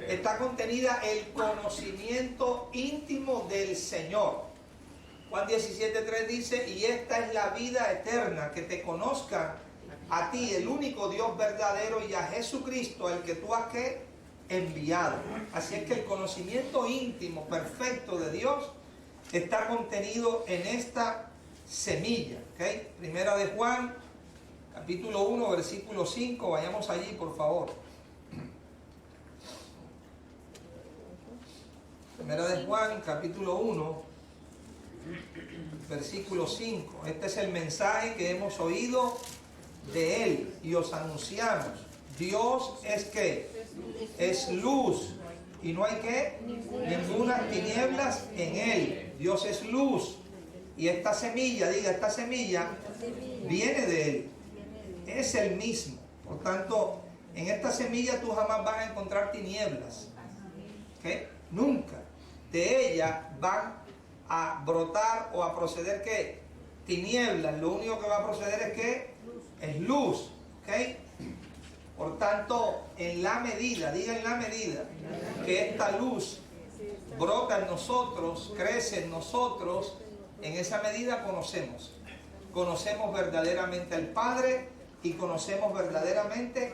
Está contenida el conocimiento íntimo del Señor. Juan 17:3 dice, y esta es la vida eterna, que te conozcan a ti, el único Dios verdadero, y a Jesucristo, el que tú has enviado. Así es que el conocimiento íntimo, perfecto de Dios está contenido en esta semilla. ¿Okay? Primera de Juan, capítulo 1, versículo 5. Vayamos allí, por favor. Primera de Juan, capítulo 1, versículo 5. Este es el mensaje que hemos oído de Él y os anunciamos. Dios es ¿qué? Es luz y no hay ¿qué? Ninguna tinieblas en Él. Dios es luz y esta semilla, diga, esta semilla viene de Él, es el mismo. Por tanto, en esta semilla tú jamás vas a encontrar tinieblas. ¿Okay? Nunca. De ella van a brotar o a proceder ¿qué? Tinieblas. Lo único que va a proceder es ¿qué? Es luz. ¿Okay? Por tanto, en la medida, diga, en la medida que esta luz brota en nosotros, crece en nosotros, en esa medida conocemos verdaderamente al Padre y conocemos verdaderamente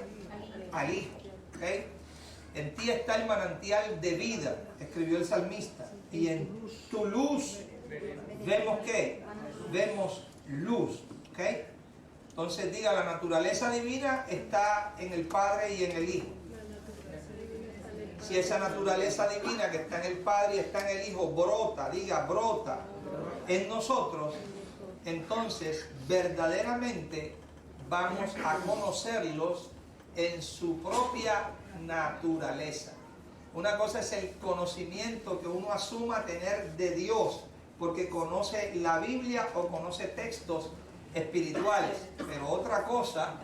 al Hijo. ¿Okay? En ti está el manantial de vida, escribió el salmista, y en tu luz vemos ¿qué? Vemos luz. ¿Okay? Entonces diga, la naturaleza divina está en el Padre y en el Hijo. Si esa naturaleza divina que está en el Padre y está en el Hijo brota, diga, brota en nosotros, entonces verdaderamente vamos a conocerlos en su propia naturaleza. Una cosa es el conocimiento que uno asuma tener de Dios, porque conoce la Biblia o conoce textos espirituales, pero otra cosa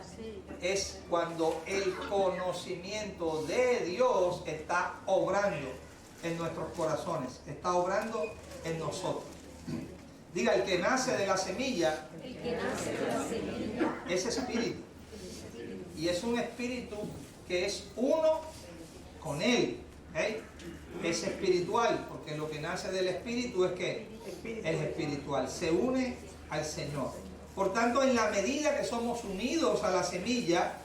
es cuando el conocimiento de Dios está obrando en nuestros corazones, está obrando en nosotros. Diga, el que nace de la semilla, es espíritu, y es un espíritu que es uno con Él. ¿Okay? Es espiritual, porque lo que nace del espíritu es que es espiritual, se une al Señor. Por tanto, en la medida que somos unidos a la semilla,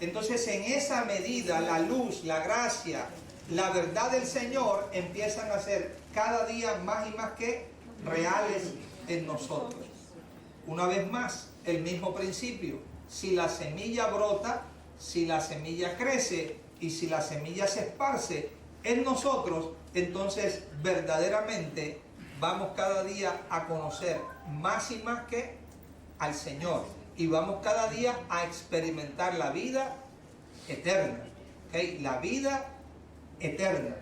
entonces en esa medida la luz, la gracia, la verdad del Señor empiezan a ser cada día más y más que reales en nosotros. Una vez más, el mismo principio. Si la semilla brota, si la semilla crece y si la semilla se esparce en nosotros, entonces verdaderamente vamos cada día a conocer más y más que al Señor, y vamos cada día a experimentar la vida eterna. ¿Okay? La vida eterna.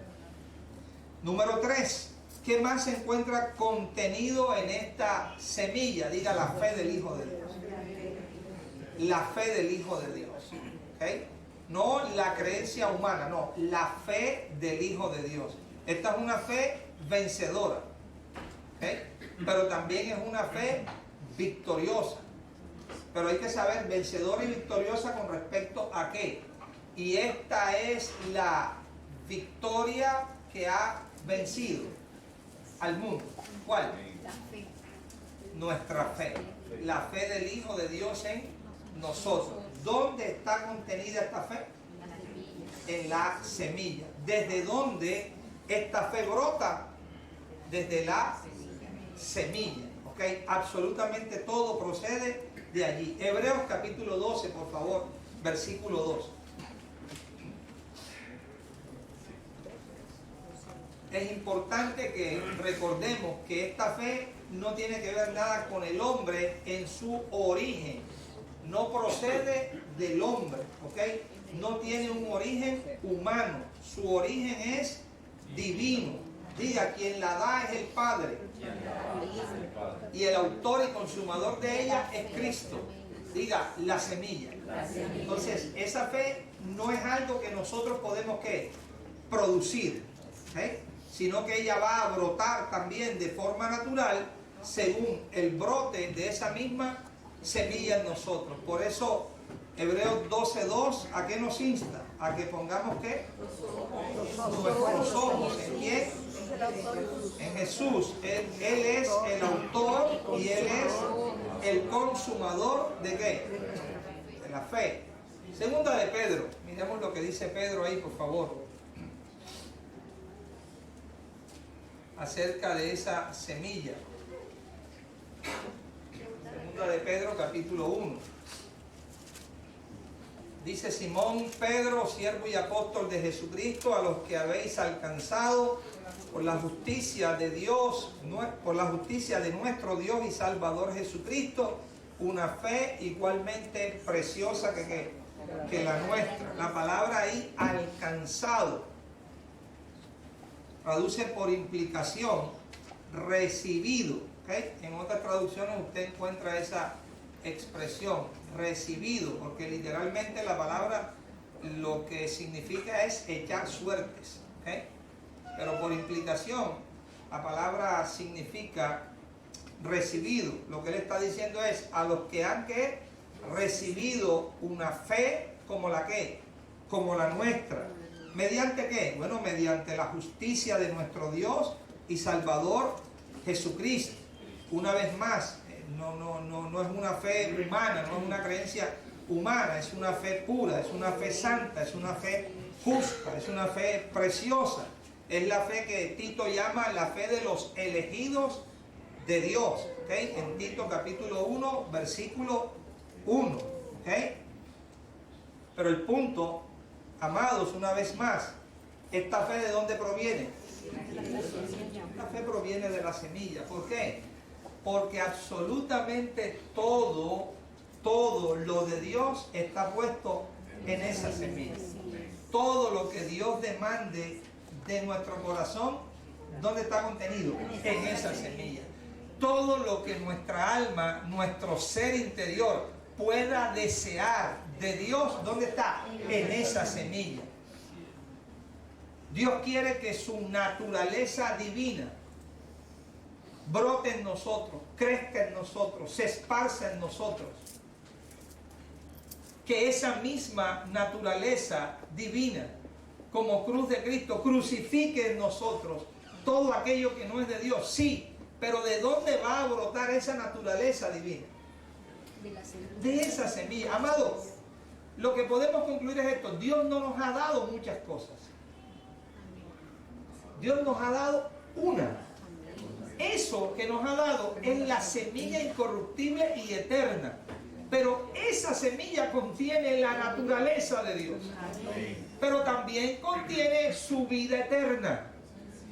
Número 3. ¿Qué más se encuentra contenido en esta semilla? Diga, la fe del Hijo de Dios. La fe del Hijo de Dios. ¿Okay? No la creencia humana, no, la fe del Hijo de Dios. Esta es una fe vencedora. ¿Okay? Pero también es una fe victoriosa. Pero hay que saber, vencedora y victoriosa con respecto a qué. Y esta es la victoria que ha vencido al mundo. ¿Cuál? La fe. Nuestra fe. La fe del Hijo de Dios en nosotros. ¿Dónde está contenida esta fe? En la semilla. ¿Desde dónde esta fe brota? Desde la semilla. ¿Okay? Absolutamente todo procede de allí. Hebreos capítulo 12, por favor, versículo 2. Es importante que recordemos que esta fe no tiene que ver nada con el hombre en su origen. No procede del hombre, ¿ok? No tiene un origen humano. Su origen es divino. Diga, quien la da es el Padre. Y el autor y consumador de ella es Cristo. Diga, la semilla. Entonces, esa fe no es algo que nosotros podemos, ¿qué?, producir, sino que ella va a brotar también de forma natural según el brote de esa misma semilla en nosotros. Por eso Hebreos 12:2, ¿a qué nos insta? A que pongamos, ¿qué?, nuestros ojos en quién, en Jesús. Él es el autor y Él es el consumador de ¿qué?, de la fe. Segunda de Pedro, miremos lo que dice Pedro ahí, por favor, acerca de esa semilla. Segunda de Pedro, capítulo 1. Dice: Simón Pedro, siervo y apóstol de Jesucristo, a los que habéis alcanzado por la justicia de Dios, por la justicia de nuestro Dios y Salvador Jesucristo, una fe igualmente preciosa que la nuestra. La palabra ahí, alcanzado, traduce por implicación, recibido. En otras traducciones usted encuentra esa expresión, recibido, porque literalmente la palabra lo que significa es echar suertes, pero por implicación la palabra significa recibido. Lo que él está diciendo es a los que han recibido una fe como la como la nuestra. ¿Mediante qué? Bueno, mediante la justicia de nuestro Dios y Salvador Jesucristo. Una vez más, no es una fe humana, no es una creencia humana, es una fe pura, es una fe santa, es una fe justa, es una fe preciosa. Es la fe que Tito llama la fe de los elegidos de Dios, en Tito capítulo 1, versículo 1. Pero el punto, amados, una vez más, ¿esta fe de dónde proviene? La fe proviene de la semilla. ¿Por qué? Porque absolutamente todo lo de Dios está puesto en esa semilla. Todo lo que Dios demande de nuestro corazón, ¿dónde está contenido? En esa semilla. Todo lo que nuestra alma, nuestro ser interior pueda desear de Dios, ¿dónde está? En esa semilla. Dios quiere que su naturaleza divina brote en nosotros, crezca en nosotros, se esparza en nosotros. Que esa misma naturaleza divina, como cruz de Cristo, crucifique en nosotros todo aquello que no es de Dios. Sí, pero ¿de dónde va a brotar esa naturaleza divina? De esa semilla. Amado, lo que podemos concluir es esto: Dios no nos ha dado muchas cosas. Dios nos ha dado una. Eso que nos ha dado es la semilla incorruptible y eterna. Pero esa semilla contiene la naturaleza de Dios. Pero también contiene su vida eterna,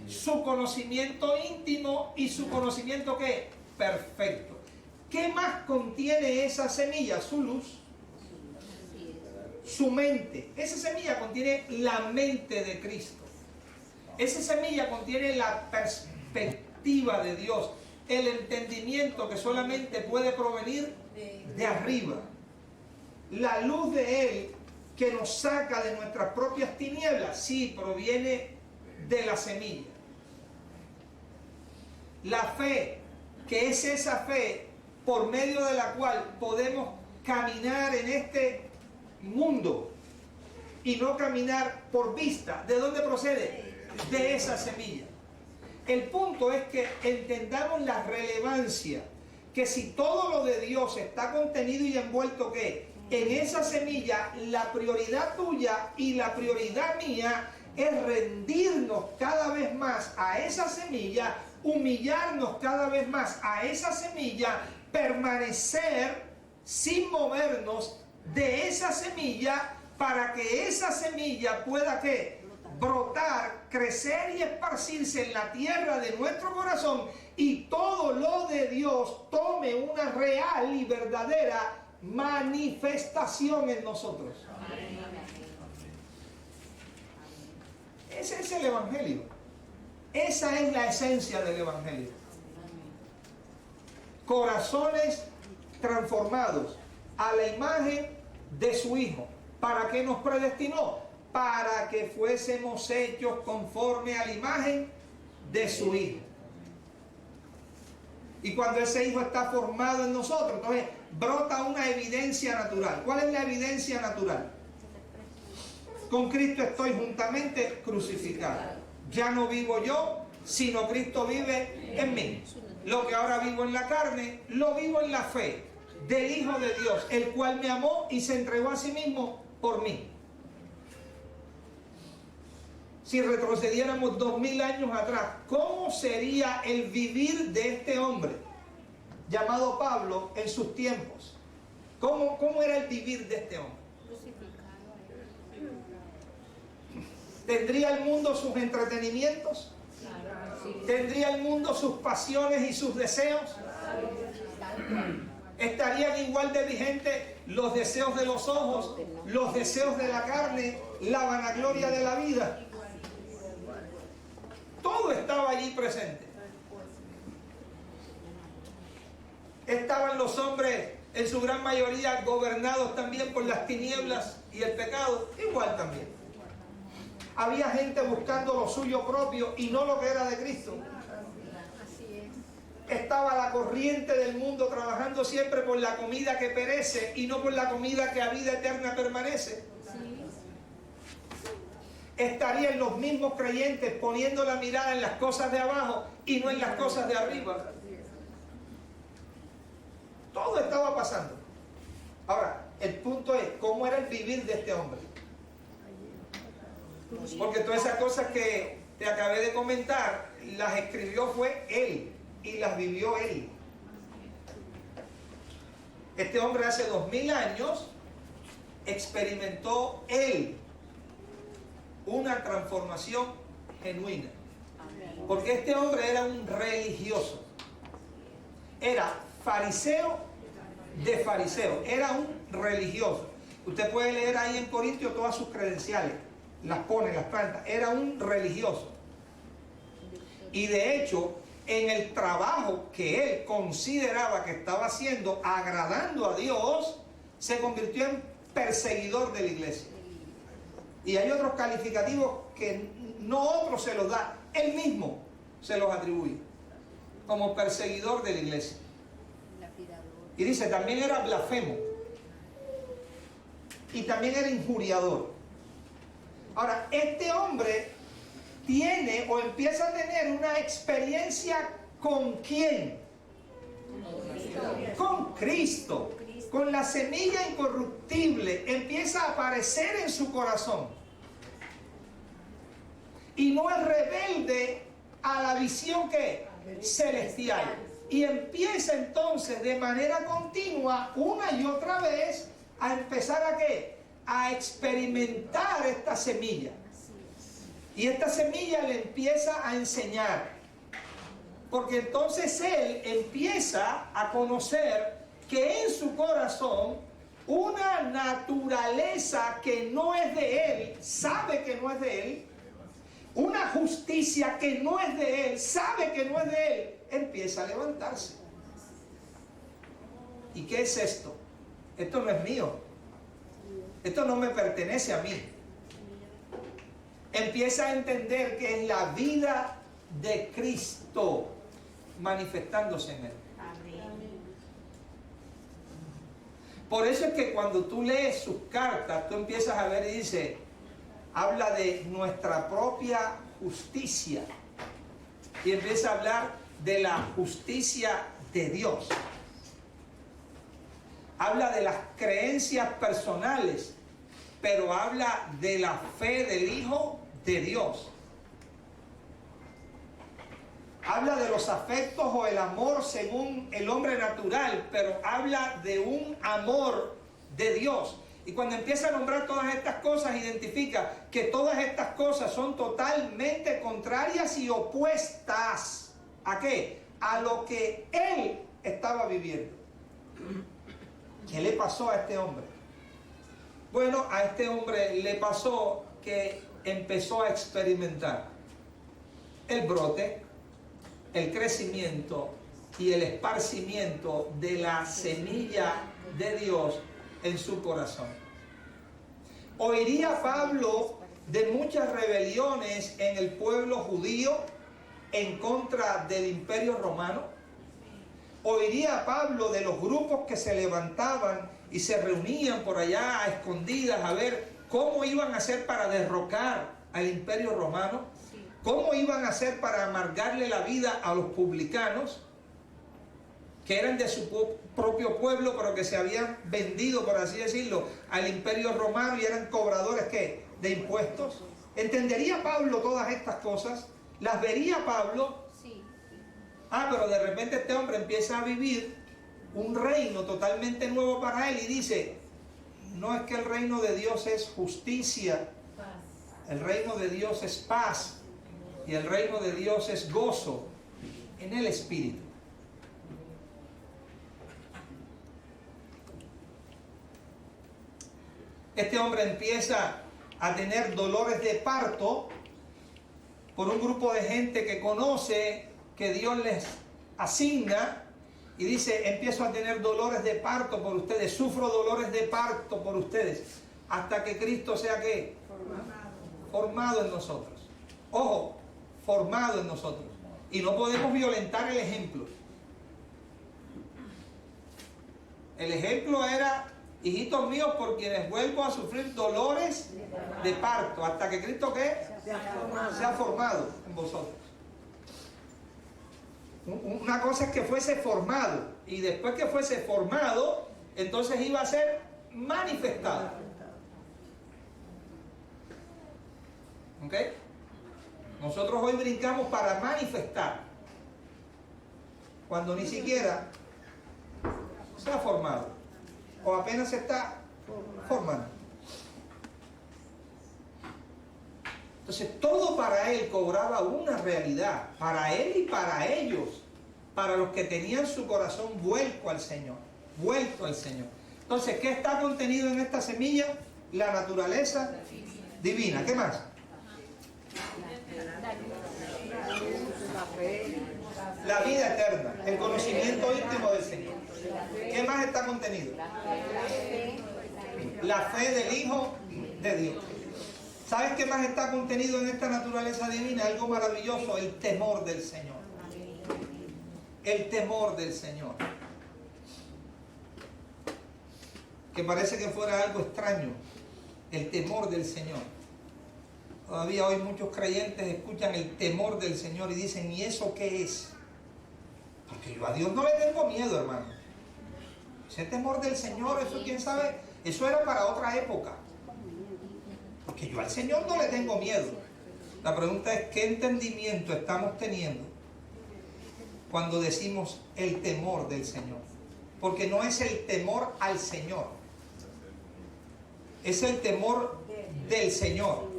su conocimiento íntimo y su conocimiento ¿qué? Perfecto. ¿Qué más contiene esa semilla? Su luz, su mente. Esa semilla contiene la mente de Cristo. Esa semilla contiene la perspectiva de Dios, el entendimiento que solamente puede provenir de arriba. La luz de Él que nos saca de nuestras propias tinieblas, sí, proviene de la semilla. La fe, que es esa fe por medio de la cual podemos caminar en este mundo y no caminar por vista. ¿De dónde procede? De esa semilla. El punto es que entendamos la relevancia, que si todo lo de Dios está contenido y envuelto ¿qué? En esa semilla, la prioridad tuya y la prioridad mía es rendirnos cada vez más a esa semilla, humillarnos cada vez más a esa semilla, permanecer sin movernos de esa semilla para que esa semilla pueda ¿qué? Brotar, crecer y esparcirse en la tierra de nuestro corazón y todo lo de Dios tome una real y verdadera manifestación en nosotros. Ese es el Evangelio. Esa es la esencia del Evangelio. Corazones transformados a la imagen de su Hijo. ¿Para qué nos predestinó? Para que fuésemos hechos conforme a la imagen de su Hijo. Y cuando ese Hijo está formado en nosotros, entonces brota una evidencia natural. ¿Cuál es la evidencia natural? Con Cristo estoy juntamente crucificado. Ya no vivo yo, sino Cristo vive en mí. Lo que ahora vivo en la carne, lo vivo en la fe del Hijo de Dios, el cual me amó y se entregó a sí mismo por mí. Si retrocediéramos 2000 años atrás, ¿cómo sería el vivir de este hombre llamado Pablo en sus tiempos? ¿Cómo era el vivir de este hombre? ¿Tendría el mundo sus entretenimientos? ¿Tendría el mundo sus pasiones y sus deseos? ¿Estarían igual de vigentes los deseos de los ojos, los deseos de la carne, la vanagloria de la vida? Todo estaba allí presente. Estaban los hombres, en su gran mayoría, gobernados también por las tinieblas y el pecado, igual también. Había gente buscando lo suyo propio y no lo que era de Cristo. Estaba la corriente del mundo trabajando siempre por la comida que perece y no por la comida que a vida eterna permanece. Estarían los mismos creyentes poniendo la mirada en las cosas de abajo y no en las cosas de arriba. Todo estaba pasando. Ahora, el punto es, ¿cómo era el vivir de este hombre? Porque todas esas cosas que te acabé de comentar, las escribió fue él y las vivió él. Este hombre hace 2000 años experimentó él una transformación genuina. Porque este hombre era un religioso. Era fariseo de fariseo. Era un religioso. Usted puede leer ahí en Corintios todas sus credenciales. Las pone, las planta. Era un religioso. Y de hecho, en el trabajo que él consideraba que estaba haciendo, agradando a Dios, se convirtió en perseguidor de la iglesia. Y hay otros calificativos que no otro se los da, él mismo se los atribuye como perseguidor de la iglesia. Y dice, también era blasfemo y también era injuriador. Ahora, este hombre tiene o empieza a tener una experiencia ¿con quién? Con Cristo. Con la semilla incorruptible empieza a aparecer en su corazón. Y no es rebelde a la visión que celestial. Y empieza entonces de manera continua, una y otra vez, a empezar a ¿qué? A experimentar esta semilla. Y esta semilla le empieza a enseñar. Porque entonces él empieza a conocer que en su corazón una naturaleza que no es de él, sabe que no es de él, una justicia que no es de él, sabe que no es de él, empieza a levantarse. ¿Y qué es esto? Esto no es mío. Esto no me pertenece a mí. Empieza a entender que es la vida de Cristo manifestándose en él. Por eso es que cuando tú lees sus cartas, tú empiezas a ver y dice, habla de nuestra propia justicia. Y empieza a hablar de la justicia de Dios. Habla de las creencias personales, pero habla de la fe del Hijo de Dios. Habla de los afectos o el amor según el hombre natural, pero habla de un amor de Dios. Y cuando empieza a nombrar todas estas cosas, identifica que todas estas cosas son totalmente contrarias y opuestas. ¿A qué? A lo que él estaba viviendo. ¿Qué le pasó a este hombre? Bueno, a este hombre le pasó que empezó a experimentar el brote, el crecimiento y el esparcimiento de la semilla de Dios en su corazón. ¿Oiría Pablo de muchas rebeliones en el pueblo judío en contra del Imperio Romano? ¿Oiría Pablo de los grupos que se levantaban y se reunían por allá a escondidas a ver cómo iban a hacer para derrocar al Imperio Romano? ¿Cómo iban a hacer para amargarle la vida a los publicanos, que eran de su propio pueblo, pero que se habían vendido, por así decirlo, al Imperio Romano y eran cobradores ¿qué? De impuestos? ¿Entendería Pablo todas estas cosas? ¿Las vería Pablo? Sí. Pero de repente este hombre empieza a vivir un reino totalmente nuevo para él y dice, no es que el reino de Dios es justicia, el reino de Dios es paz y el reino de Dios es gozo en el Espíritu. Este hombre empieza a tener dolores de parto por un grupo de gente que conoce, que Dios les asigna, y dice, empiezo a tener dolores de parto por ustedes, sufro dolores de parto por ustedes, hasta que Cristo sea ¿qué? Formado en nosotros. Ojo, formado en nosotros. Y no podemos violentar el ejemplo. El ejemplo era, hijitos míos, por quienes vuelvo a sufrir dolores de parto, hasta que Cristo ¿qué? Sea formado en vosotros. Una cosa es que fuese formado, y después que fuese formado, entonces iba a ser manifestado. ¿Ok? Nosotros hoy brincamos para manifestar, cuando ni siquiera se ha formado, o apenas se está formando. Entonces todo para él cobraba una realidad, para él y para ellos, para los que tenían su corazón vuelto al Señor, vuelto al Señor. Entonces, ¿qué está contenido en esta semilla? La naturaleza divina. ¿Qué más? La vida eterna, el conocimiento íntimo del Señor. ¿Qué más está contenido? La fe del Hijo de Dios. ¿Sabes qué más está contenido en esta naturaleza divina? Algo maravilloso, el temor del Señor. El temor del Señor. Que parece que fuera algo extraño. El temor del Señor. Todavía hoy muchos creyentes escuchan el temor del Señor y dicen, ¿y eso qué es? Porque yo a Dios no le tengo miedo, hermano. Ese temor del Señor, eso quién sabe, eso era para otra época. Porque yo al Señor no le tengo miedo. La pregunta es, ¿qué entendimiento estamos teniendo cuando decimos el temor del Señor? Porque no es el temor al Señor, es el temor del Señor.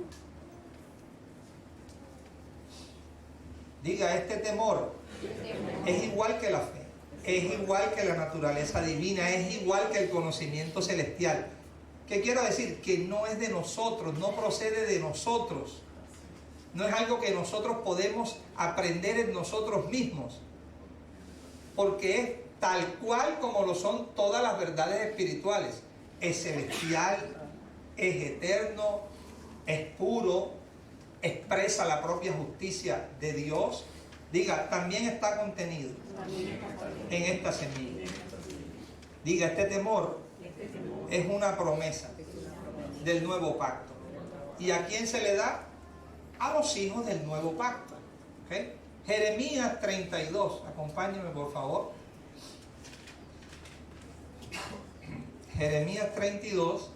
Diga, este temor es igual que la fe, es igual que la naturaleza divina, es igual que el conocimiento celestial. ¿Qué quiero decir? Que no es de nosotros, no procede de nosotros. No es algo que nosotros podemos aprender en nosotros mismos. Porque es tal cual como lo son todas las verdades espirituales. Es celestial, es eterno, es puro, expresa la propia justicia de Dios. Diga, también está contenido en esta semilla. Diga, este temor es una promesa del nuevo pacto. ¿Y a quién se le da? A los hijos del nuevo pacto. ¿Okay? Jeremías 32, acompáñenme por favor. Jeremías 32.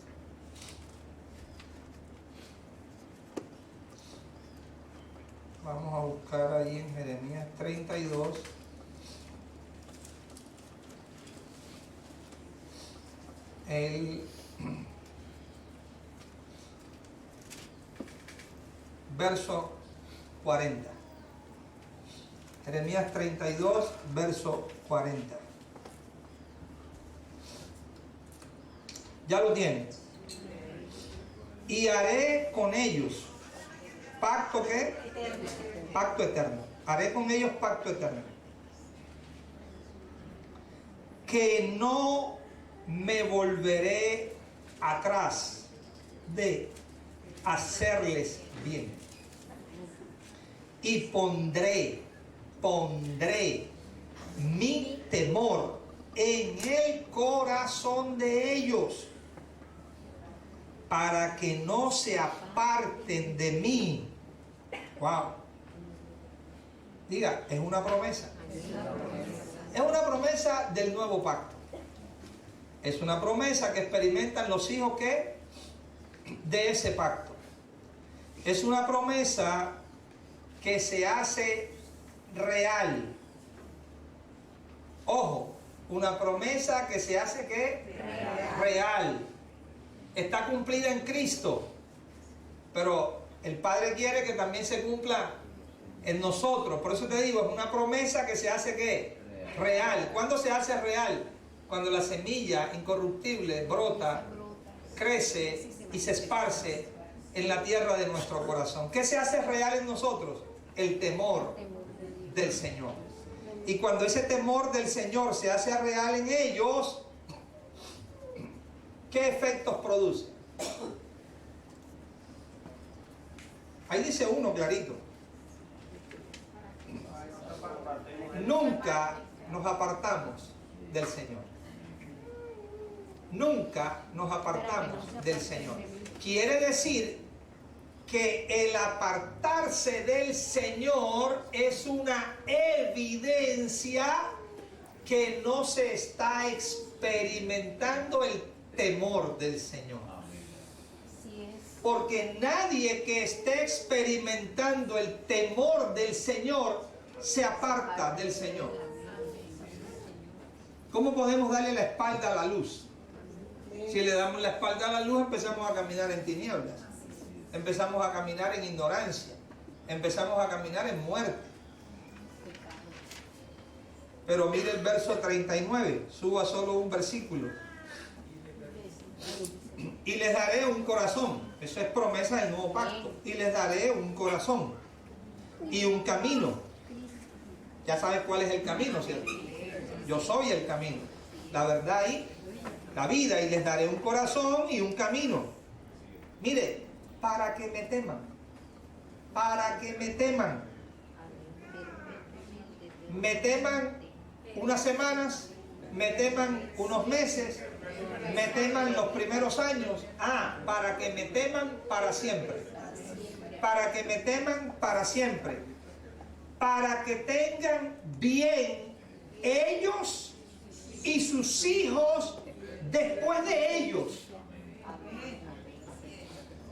Vamos a buscar ahí en Jeremías 32. El verso 40. Jeremías 32, verso 40. ¿Ya lo tienen? Y haré con ellos ¿Pacto qué? Eterno. Pacto eterno. Haré con ellos pacto eterno. Que no me volveré atrás de hacerles bien. Y pondré mi temor en el corazón de ellos, para que no se aparten de mí. Wow. Diga, es una promesa. Es una promesa del nuevo pacto. Es una promesa que experimentan los hijos que de ese pacto. Es una promesa que se hace real. Ojo, una promesa que se hace ¿qué? Real. Está cumplida en Cristo, pero el Padre quiere que también se cumpla en nosotros. Por eso te digo, es una promesa que se hace ¿qué? Real. ¿Cuándo se hace real? Cuando la semilla incorruptible brota, crece y se esparce en la tierra de nuestro corazón. ¿Qué se hace real en nosotros? El temor del Señor. Y cuando ese temor del Señor se hace real en ellos, ¿qué efectos produce? Ahí dice uno clarito. Nunca nos apartamos del Señor. Nunca nos apartamos del Señor. Quiere decir que el apartarse del Señor es una evidencia que no se está experimentando el temor del Señor. Porque nadie que esté experimentando el temor del Señor se aparta del Señor. ¿Cómo podemos darle la espalda a la luz? Si le damos la espalda a la luz, empezamos a caminar en tinieblas. Empezamos a caminar en ignorancia. Empezamos a caminar en muerte. Pero mire el verso 39. Suba solo un versículo. Y les daré un corazón. Eso es promesa del nuevo pacto. Y les daré un corazón y un camino. Ya sabes cuál es el camino, ¿cierto? Yo soy el camino, la verdad y la vida. Y les daré un corazón y un camino. Mire, para que me teman. Para que me teman. Me teman unas semanas, me teman unos meses, me teman los primeros años. Para que me teman para siempre. Para que me teman para siempre. Para que tengan bien ellos y sus hijos después de ellos.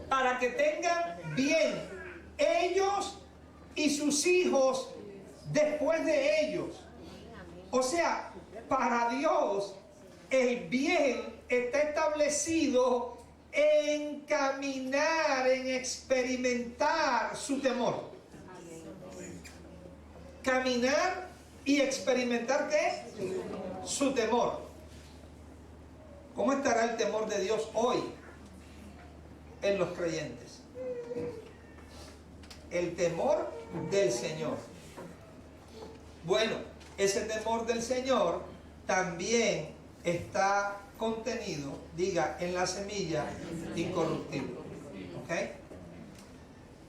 Para que tengan bien ellos y sus hijos después de ellos. O sea, para Dios el bien está establecido en caminar, en experimentar su temor. Caminar y experimentar ¿qué? Su temor. ¿Cómo estará el temor de Dios hoy en los creyentes? El temor del Señor. Bueno, ese temor del Señor también está contenido, diga, en la semilla incorruptible. ¿Ok?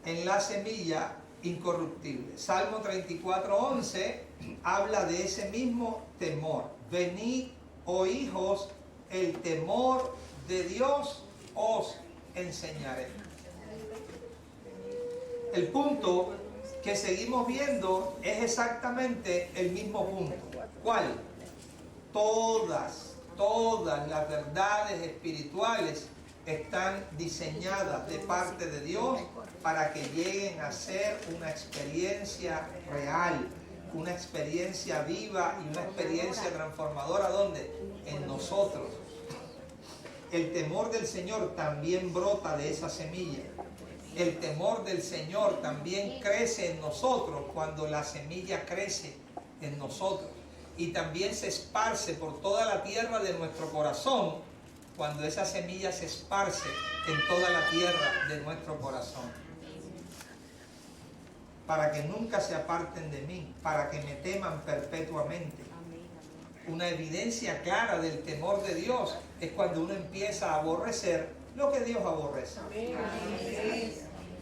En la semilla incorruptible. Salmo 34:11 habla de ese mismo temor. Venid, oh hijos, el temor de Dios os enseñaré. El punto que seguimos viendo es exactamente el mismo punto. ¿Cuál? Todas las verdades espirituales están diseñadas de parte de Dios para que lleguen a ser una experiencia real, una experiencia viva y una experiencia transformadora. ¿Dónde? En nosotros. El temor del Señor también brota de esa semilla. El temor del Señor también crece en nosotros cuando la semilla crece en nosotros. Y también se esparce por toda la tierra de nuestro corazón cuando esa semilla se esparce en toda la tierra de nuestro corazón. para que nunca se aparten de mí, para que me teman perpetuamente. Una evidencia clara del temor de Dios es cuando uno empieza a aborrecer lo que Dios aborrece.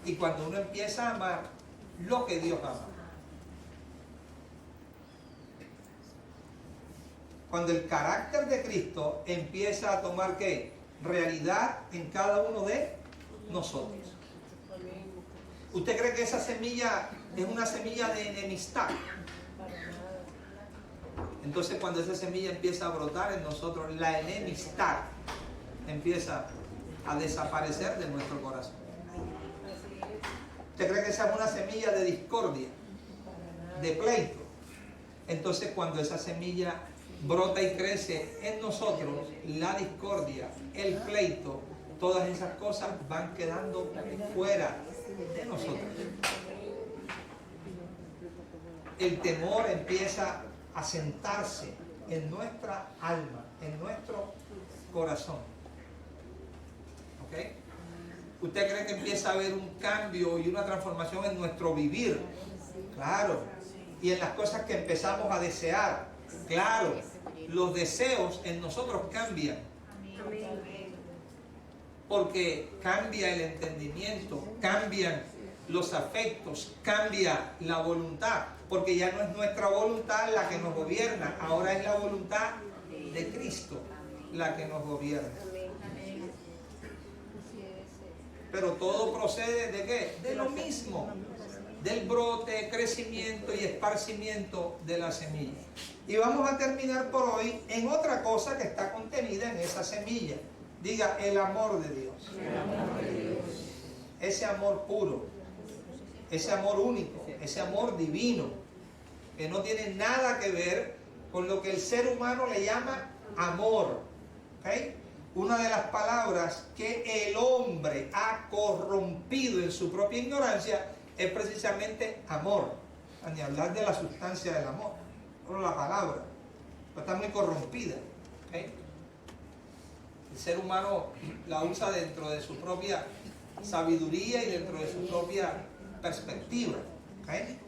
Y cuando uno empieza a amar lo que Dios ama. Cuando el carácter de Cristo empieza a tomar ¿qué? Realidad en cada uno de nosotros. ¿Usted cree que esa semilla es una semilla de enemistad? Entonces cuando esa semilla empieza a brotar en nosotros, la enemistad empieza a desaparecer de nuestro corazón. ¿Usted cree que esa es una semilla de discordia, de pleito? Entonces cuando esa semilla brota y crece en nosotros, la discordia, el pleito, todas esas cosas van quedando fuera de nosotros. El temor empieza a sentarse en nuestra alma, en nuestro corazón. ¿Ok? ¿Usted cree que empieza a haber un cambio y una transformación en nuestro vivir? Claro. Y en las cosas que empezamos a desear. Claro. Los deseos en nosotros cambian. Porque cambia el entendimiento, cambian los afectos, cambia la voluntad. Porque ya no es nuestra voluntad la que nos gobierna, ahora es la voluntad de Cristo la que nos gobierna. Pero todo procede ¿de qué? De lo mismo, del brote, crecimiento y esparcimiento de la semilla. Y vamos a terminar por hoy en otra cosa que está contenida en esa semilla. Diga, el amor de Dios. Ese amor puro, ese amor único, ese amor divino, que no tiene nada que ver con lo que el ser humano le llama amor. ¿Okay? Una de las palabras que el hombre ha corrompido en su propia ignorancia es precisamente amor. Ni hablar de la sustancia del amor, solo la palabra. Pero está muy corrompida. ¿Okay? El ser humano la usa dentro de su propia sabiduría y dentro de su propia perspectiva. ¿Okay?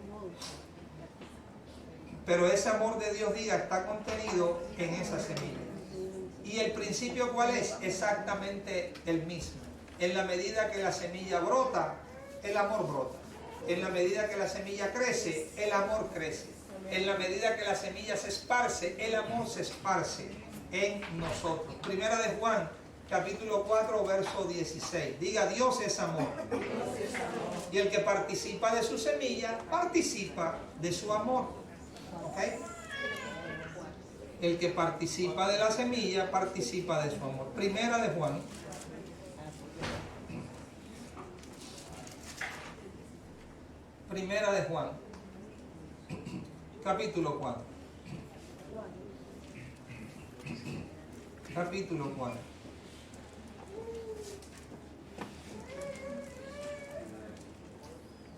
Pero ese amor de Dios, diga, está contenido en esa semilla. ¿Y el principio cuál es? Exactamente el mismo. En la medida que la semilla brota, el amor brota. En la medida que la semilla crece, el amor crece. En la medida que la semilla se esparce, el amor se esparce en nosotros. Primera de Juan, capítulo 4, verso 16. Diga, Dios es amor. Y el que participa de su semilla, participa de su amor. ¿Okay? El que participa de la semilla, participa de su amor. Primera de Juan. Primera de Juan. Capítulo 4. Capítulo 4.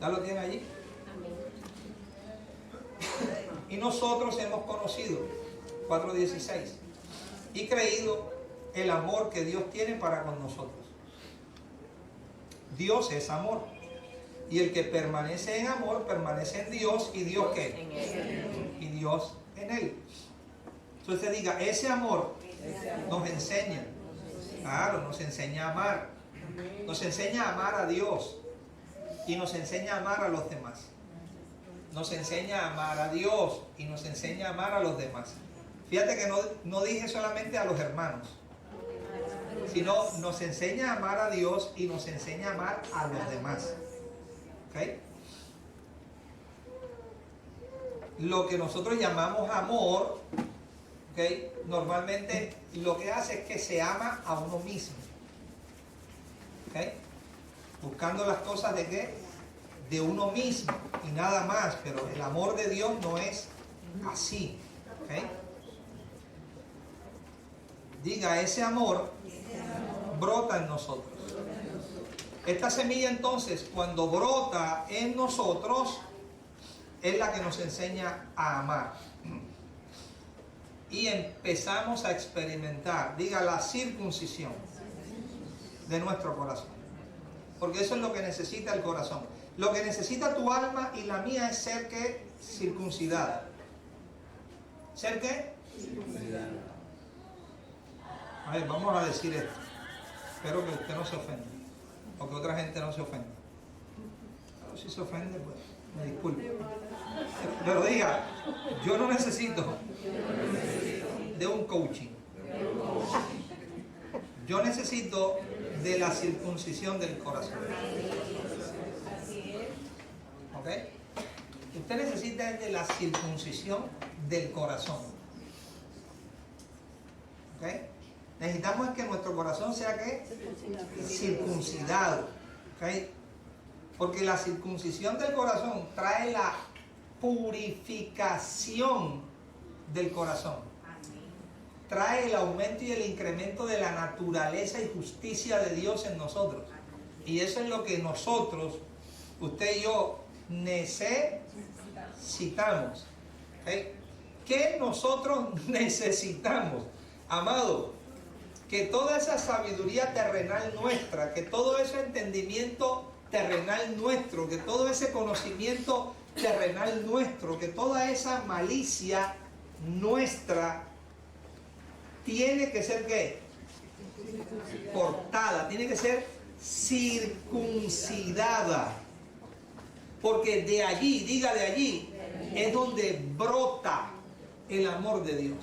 ¿Ya lo tiene allí? Y nosotros hemos conocido, 4:16, y creído el amor que Dios tiene para con nosotros. Dios es amor. Y el que permanece en amor, permanece en Dios. ¿Y Dios qué? En él. Y Dios en él. Entonces diga, ese amor nos enseña. Claro, nos enseña a amar. Nos enseña a amar a Dios. Y nos enseña a amar a los demás. Nos enseña a amar a Dios y nos enseña a amar a los demás. Fíjate que no dije solamente a los hermanos, sino nos enseña a amar a Dios y nos enseña a amar a los demás. ¿Okay? Lo que nosotros llamamos amor, ¿okay? Normalmente lo que hace es que se ama a uno mismo. ¿Okay? Buscando las cosas de qué? De uno mismo y nada más, pero el amor de Dios no es así. ¿Okay? Diga, ese amor brota en nosotros. Esta semilla entonces, cuando brota en nosotros, es la que nos enseña a amar. Y empezamos a experimentar, diga, la circuncisión de nuestro corazón. porque eso es lo que necesita el corazón. Lo que necesita tu alma y la mía es ser ¿qué? Circuncidada. ¿Ser qué? Circuncidada. A ver, vamos a decir esto. Espero que usted no se ofenda, o que otra gente no se ofenda. Pero si se ofende, pues me disculpe. Pero diga, yo no necesito de un coaching. Yo necesito de la circuncisión del corazón. ¿Ok? Usted necesita de la circuncisión del corazón. ¿Ok? Necesitamos que nuestro corazón sea ¿qué? Circuncidado. ¿Ok? Porque la circuncisión del corazón trae la purificación del corazón. Trae el aumento y el incremento de la naturaleza y justicia de Dios en nosotros. Y eso es lo que nosotros, usted y yo, necesitamos. ¿Okay? ¿Qué nosotros necesitamos? Amado, que toda esa sabiduría terrenal nuestra, que todo ese entendimiento terrenal nuestro, que todo ese conocimiento terrenal nuestro, que toda esa malicia nuestra tiene que ser ¿qué? Cortada, tiene que ser circuncidada. Porque de allí, diga de allí, es donde brota el amor de Dios.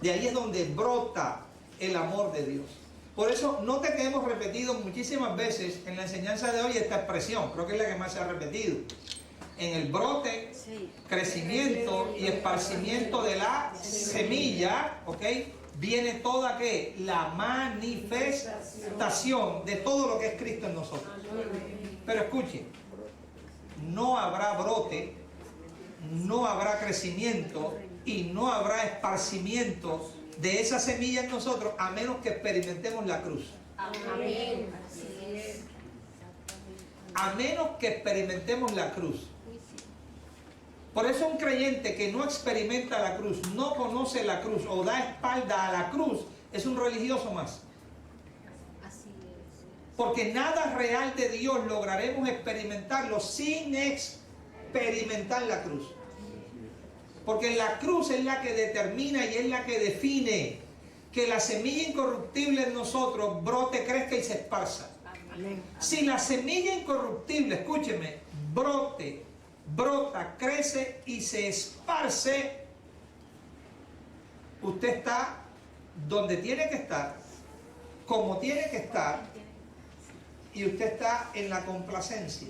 De ahí es donde brota el amor de Dios. Por eso, note que hemos repetido muchísimas veces en la enseñanza de hoy esta expresión, creo que es la que más se ha repetido. En el brote, crecimiento y esparcimiento de la semilla, ¿ok? Viene toda ¿qué? La manifestación de todo lo que es Cristo en nosotros. Pero escuchen, no habrá brote, no habrá crecimiento y no habrá esparcimiento de esa semilla en nosotros a menos que experimentemos la cruz. Amén. A menos que experimentemos la cruz. Por eso un creyente que no experimenta la cruz, no conoce la cruz o da espalda a la cruz, es un religioso más. Porque nada real de Dios lograremos experimentarlo sin experimentar la cruz. Porque la cruz es la que determina y es la que define que la semilla incorruptible en nosotros brote, crezca y se esparza. Si la semilla incorruptible, escúcheme, brota, crece y se esparce, usted está donde tiene que estar, como tiene que estar, y usted está en la complacencia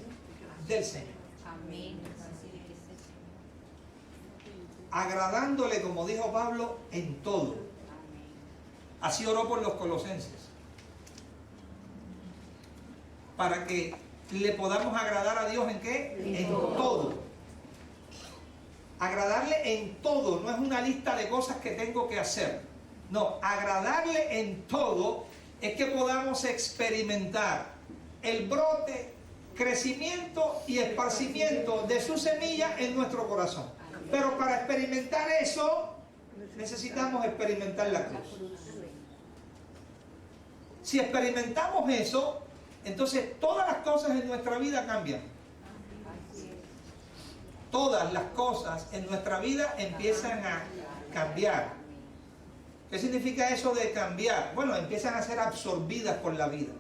del Señor. Amén. Agradándole, como dijo Pablo, en todo. Así oró por los colosenses. Para que le podamos agradar a Dios ¿en qué? En todo. Agradarle en todo no es una lista de cosas que tengo que hacer. No, agradarle en todo es que podamos experimentar el brote, crecimiento y esparcimiento de su semilla en nuestro corazón. Pero para experimentar eso, necesitamos experimentar la cruz. Si experimentamos eso, entonces todas las cosas en nuestra vida cambian. Todas las cosas en nuestra vida empiezan a cambiar. ¿Qué significa eso de cambiar? Bueno, empiezan a ser absorbidas por la vida.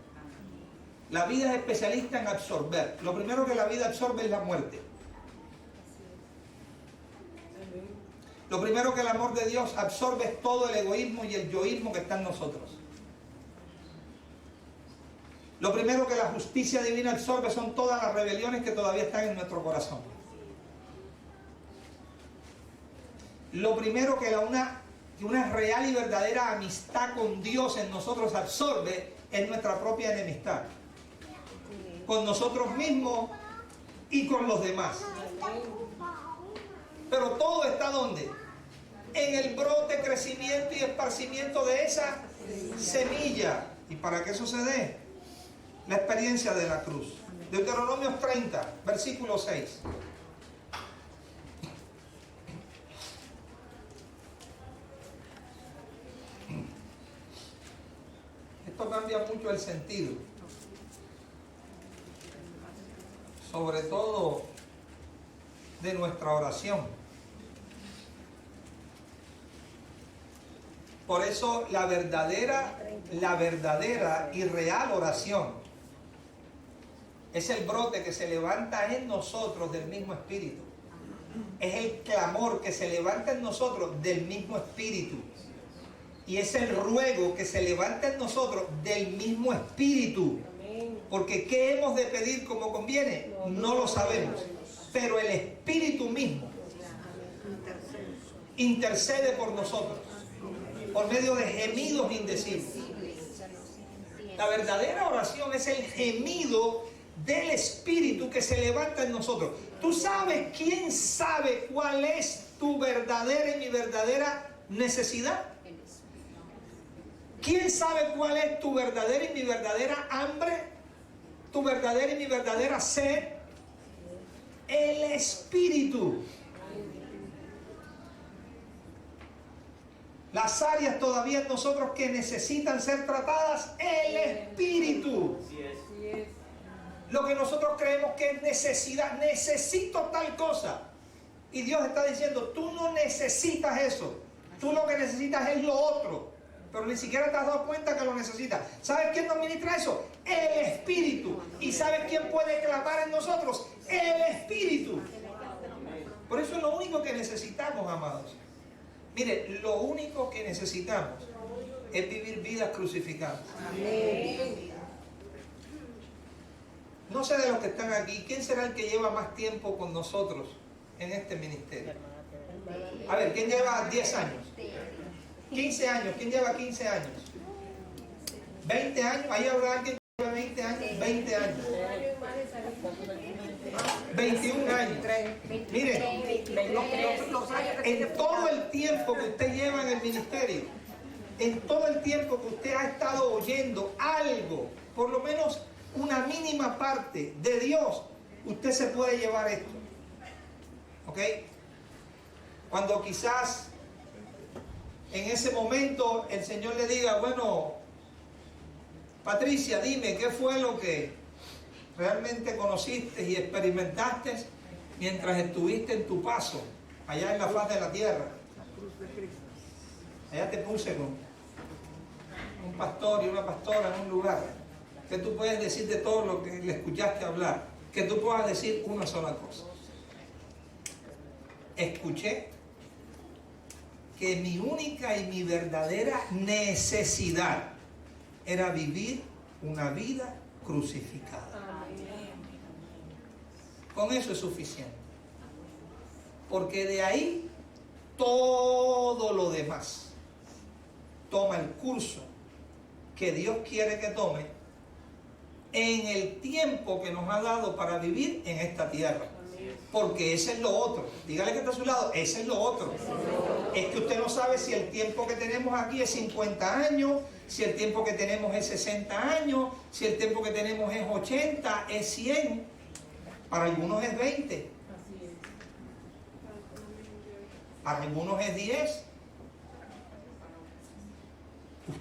La vida es especialista en absorber. Lo primero que la vida absorbe es la muerte. Lo primero que el amor de Dios absorbe es todo el egoísmo y el yoísmo que está en nosotros. Lo primero que la justicia divina absorbe son todas las rebeliones que todavía están en nuestro corazón. Lo primero que una real y verdadera amistad con Dios en nosotros absorbe es nuestra propia enemistad. Con nosotros mismos y con los demás. Pero todo está ¿dónde? En el brote, crecimiento y esparcimiento de esa semilla. ¿Y para que eso se dé? La experiencia de la cruz. Deuteronomio 30, versículo 6. Esto cambia mucho el sentido. sobre todo de nuestra oración. Por eso la verdadera y real oración es el brote que se levanta en nosotros del mismo Espíritu. Es el clamor que se levanta en nosotros del mismo Espíritu. Y es el ruego que se levanta en nosotros del mismo Espíritu. Porque ¿qué hemos de pedir como conviene? No lo sabemos. Pero el Espíritu mismo intercede por nosotros, por medio de gemidos indecibles. La verdadera oración es el gemido del Espíritu que se levanta en nosotros. ¿Tú sabes quién sabe cuál es tu verdadera y mi verdadera necesidad? ¿Quién sabe cuál es tu verdadera y mi verdadera hambre? ¿Tu verdadera y mi verdadera sed? El Espíritu. Las áreas todavía en nosotros que necesitan ser tratadas, el Espíritu. Lo que nosotros creemos que es necesidad, necesito tal cosa. Y Dios está diciendo, tú no necesitas eso. Tú lo que necesitas es lo otro. Pero ni siquiera te has dado cuenta que lo necesitas. ¿Sabes quién nos ministra eso? El Espíritu. ¿Y sabes quién puede clamar en nosotros? El Espíritu. Por eso es lo único que necesitamos, amados. Mire, lo único que necesitamos es vivir vidas crucificadas. Amén. No sé de los que están aquí, ¿quién será el que lleva más tiempo con nosotros en este ministerio? A ver, ¿quién lleva 10 años? 15 años, ¿quién lleva 15 años? 20 años, ahí habrá alguien que lleva 20 años, 20 años. 21 años. Mire, en todo el tiempo que usted lleva en el ministerio, en todo el tiempo que usted ha estado oyendo algo, por lo menos una mínima parte de Dios, usted se puede llevar esto. ¿Ok? Cuando quizás en ese momento el Señor le diga, bueno, Patricia, dime, ¿qué fue lo que realmente conociste y experimentaste mientras estuviste en tu paso allá en la faz de la tierra? Allá te puse con un pastor y una pastora en un lugar. ¿Qué tú puedes decir de todo lo que le escuchaste hablar? Que tú puedas decir una sola cosa. Escuché que mi única y mi verdadera necesidad era vivir una vida crucificada. Con eso es suficiente. Porque de ahí todo lo demás toma el curso que Dios quiere que tome en el tiempo que nos ha dado para vivir en esta tierra. Porque ese es lo otro. Dígale que está a su lado, ese es lo otro. Es que usted no sabe si el tiempo que tenemos aquí es 50 años, si el tiempo que tenemos es 60 años, si el tiempo que tenemos es 80, es 100. Para algunos es 20. Para algunos es 10.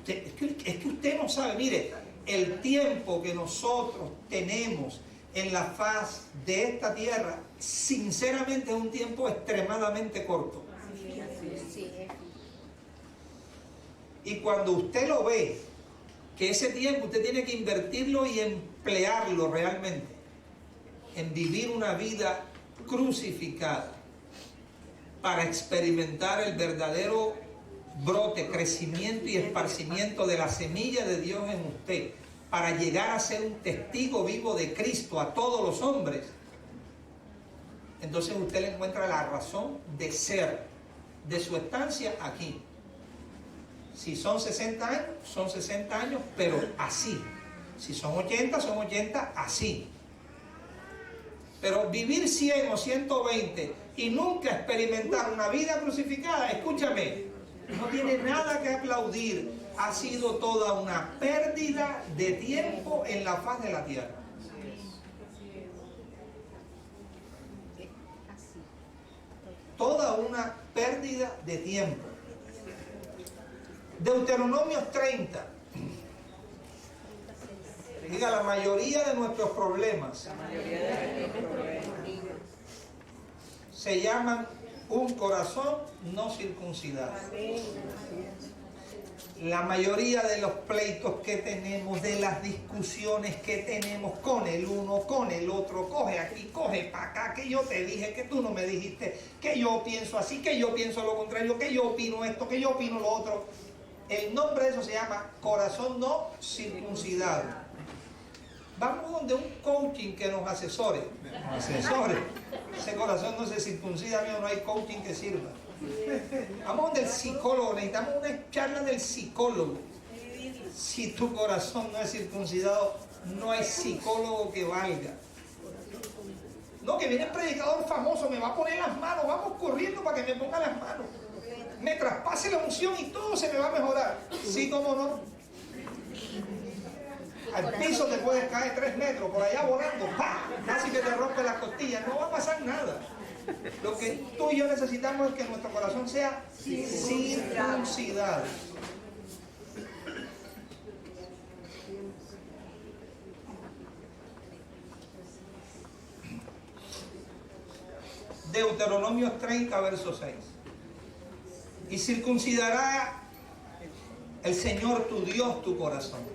Es que usted no sabe, mire, el tiempo que nosotros tenemos en la faz de esta tierra, sinceramente es un tiempo extremadamente corto. Y cuando usted lo ve, que ese tiempo usted tiene que invertirlo y emplearlo realmente en vivir una vida crucificada para experimentar el verdadero brote, crecimiento y esparcimiento de la semilla de Dios en usted, para llegar a ser un testigo vivo de Cristo a todos los hombres, entonces usted le encuentra la razón de ser, de su estancia aquí. Si son 60 años, son 60 años, pero así. Si son 80, son 80, así. Pero vivir 100 o 120 y nunca experimentar una vida crucificada, escúchame, no tiene nada que aplaudir. Ha sido toda una pérdida de tiempo en la faz de la tierra. Toda una pérdida de tiempo. Deuteronomio 30. Diga, la mayoría de nuestros problemas se llaman un corazón no circuncidado. La mayoría de los pleitos que tenemos, de las discusiones que tenemos con el uno, con el otro, coge aquí, coge para acá, que yo te dije, que tú no me dijiste, que yo pienso así, que yo pienso lo contrario, que yo opino esto, que yo opino lo otro. El nombre de eso se llama corazón no circuncidado. Vamos donde un coaching que nos asesore. Ese corazón no se circuncida, mío, no hay coaching que sirva. Vamos donde el psicólogo, necesitamos una charla del psicólogo. Si tu corazón no es circuncidado, no hay psicólogo que valga. No, que viene el predicador famoso, me va a poner las manos, vamos corriendo para que me ponga las manos. Me traspase la unción y todo se me va a mejorar. Sí, cómo no. Al piso te puedes caer 3 metros, por allá volando, ¡pah! Casi que te rompe las costillas, no va a pasar nada. Lo que tú y yo necesitamos es que nuestro corazón sea circuncidado. Deuteronomio 30, verso 6. Y circuncidará el Señor tu Dios tu corazón.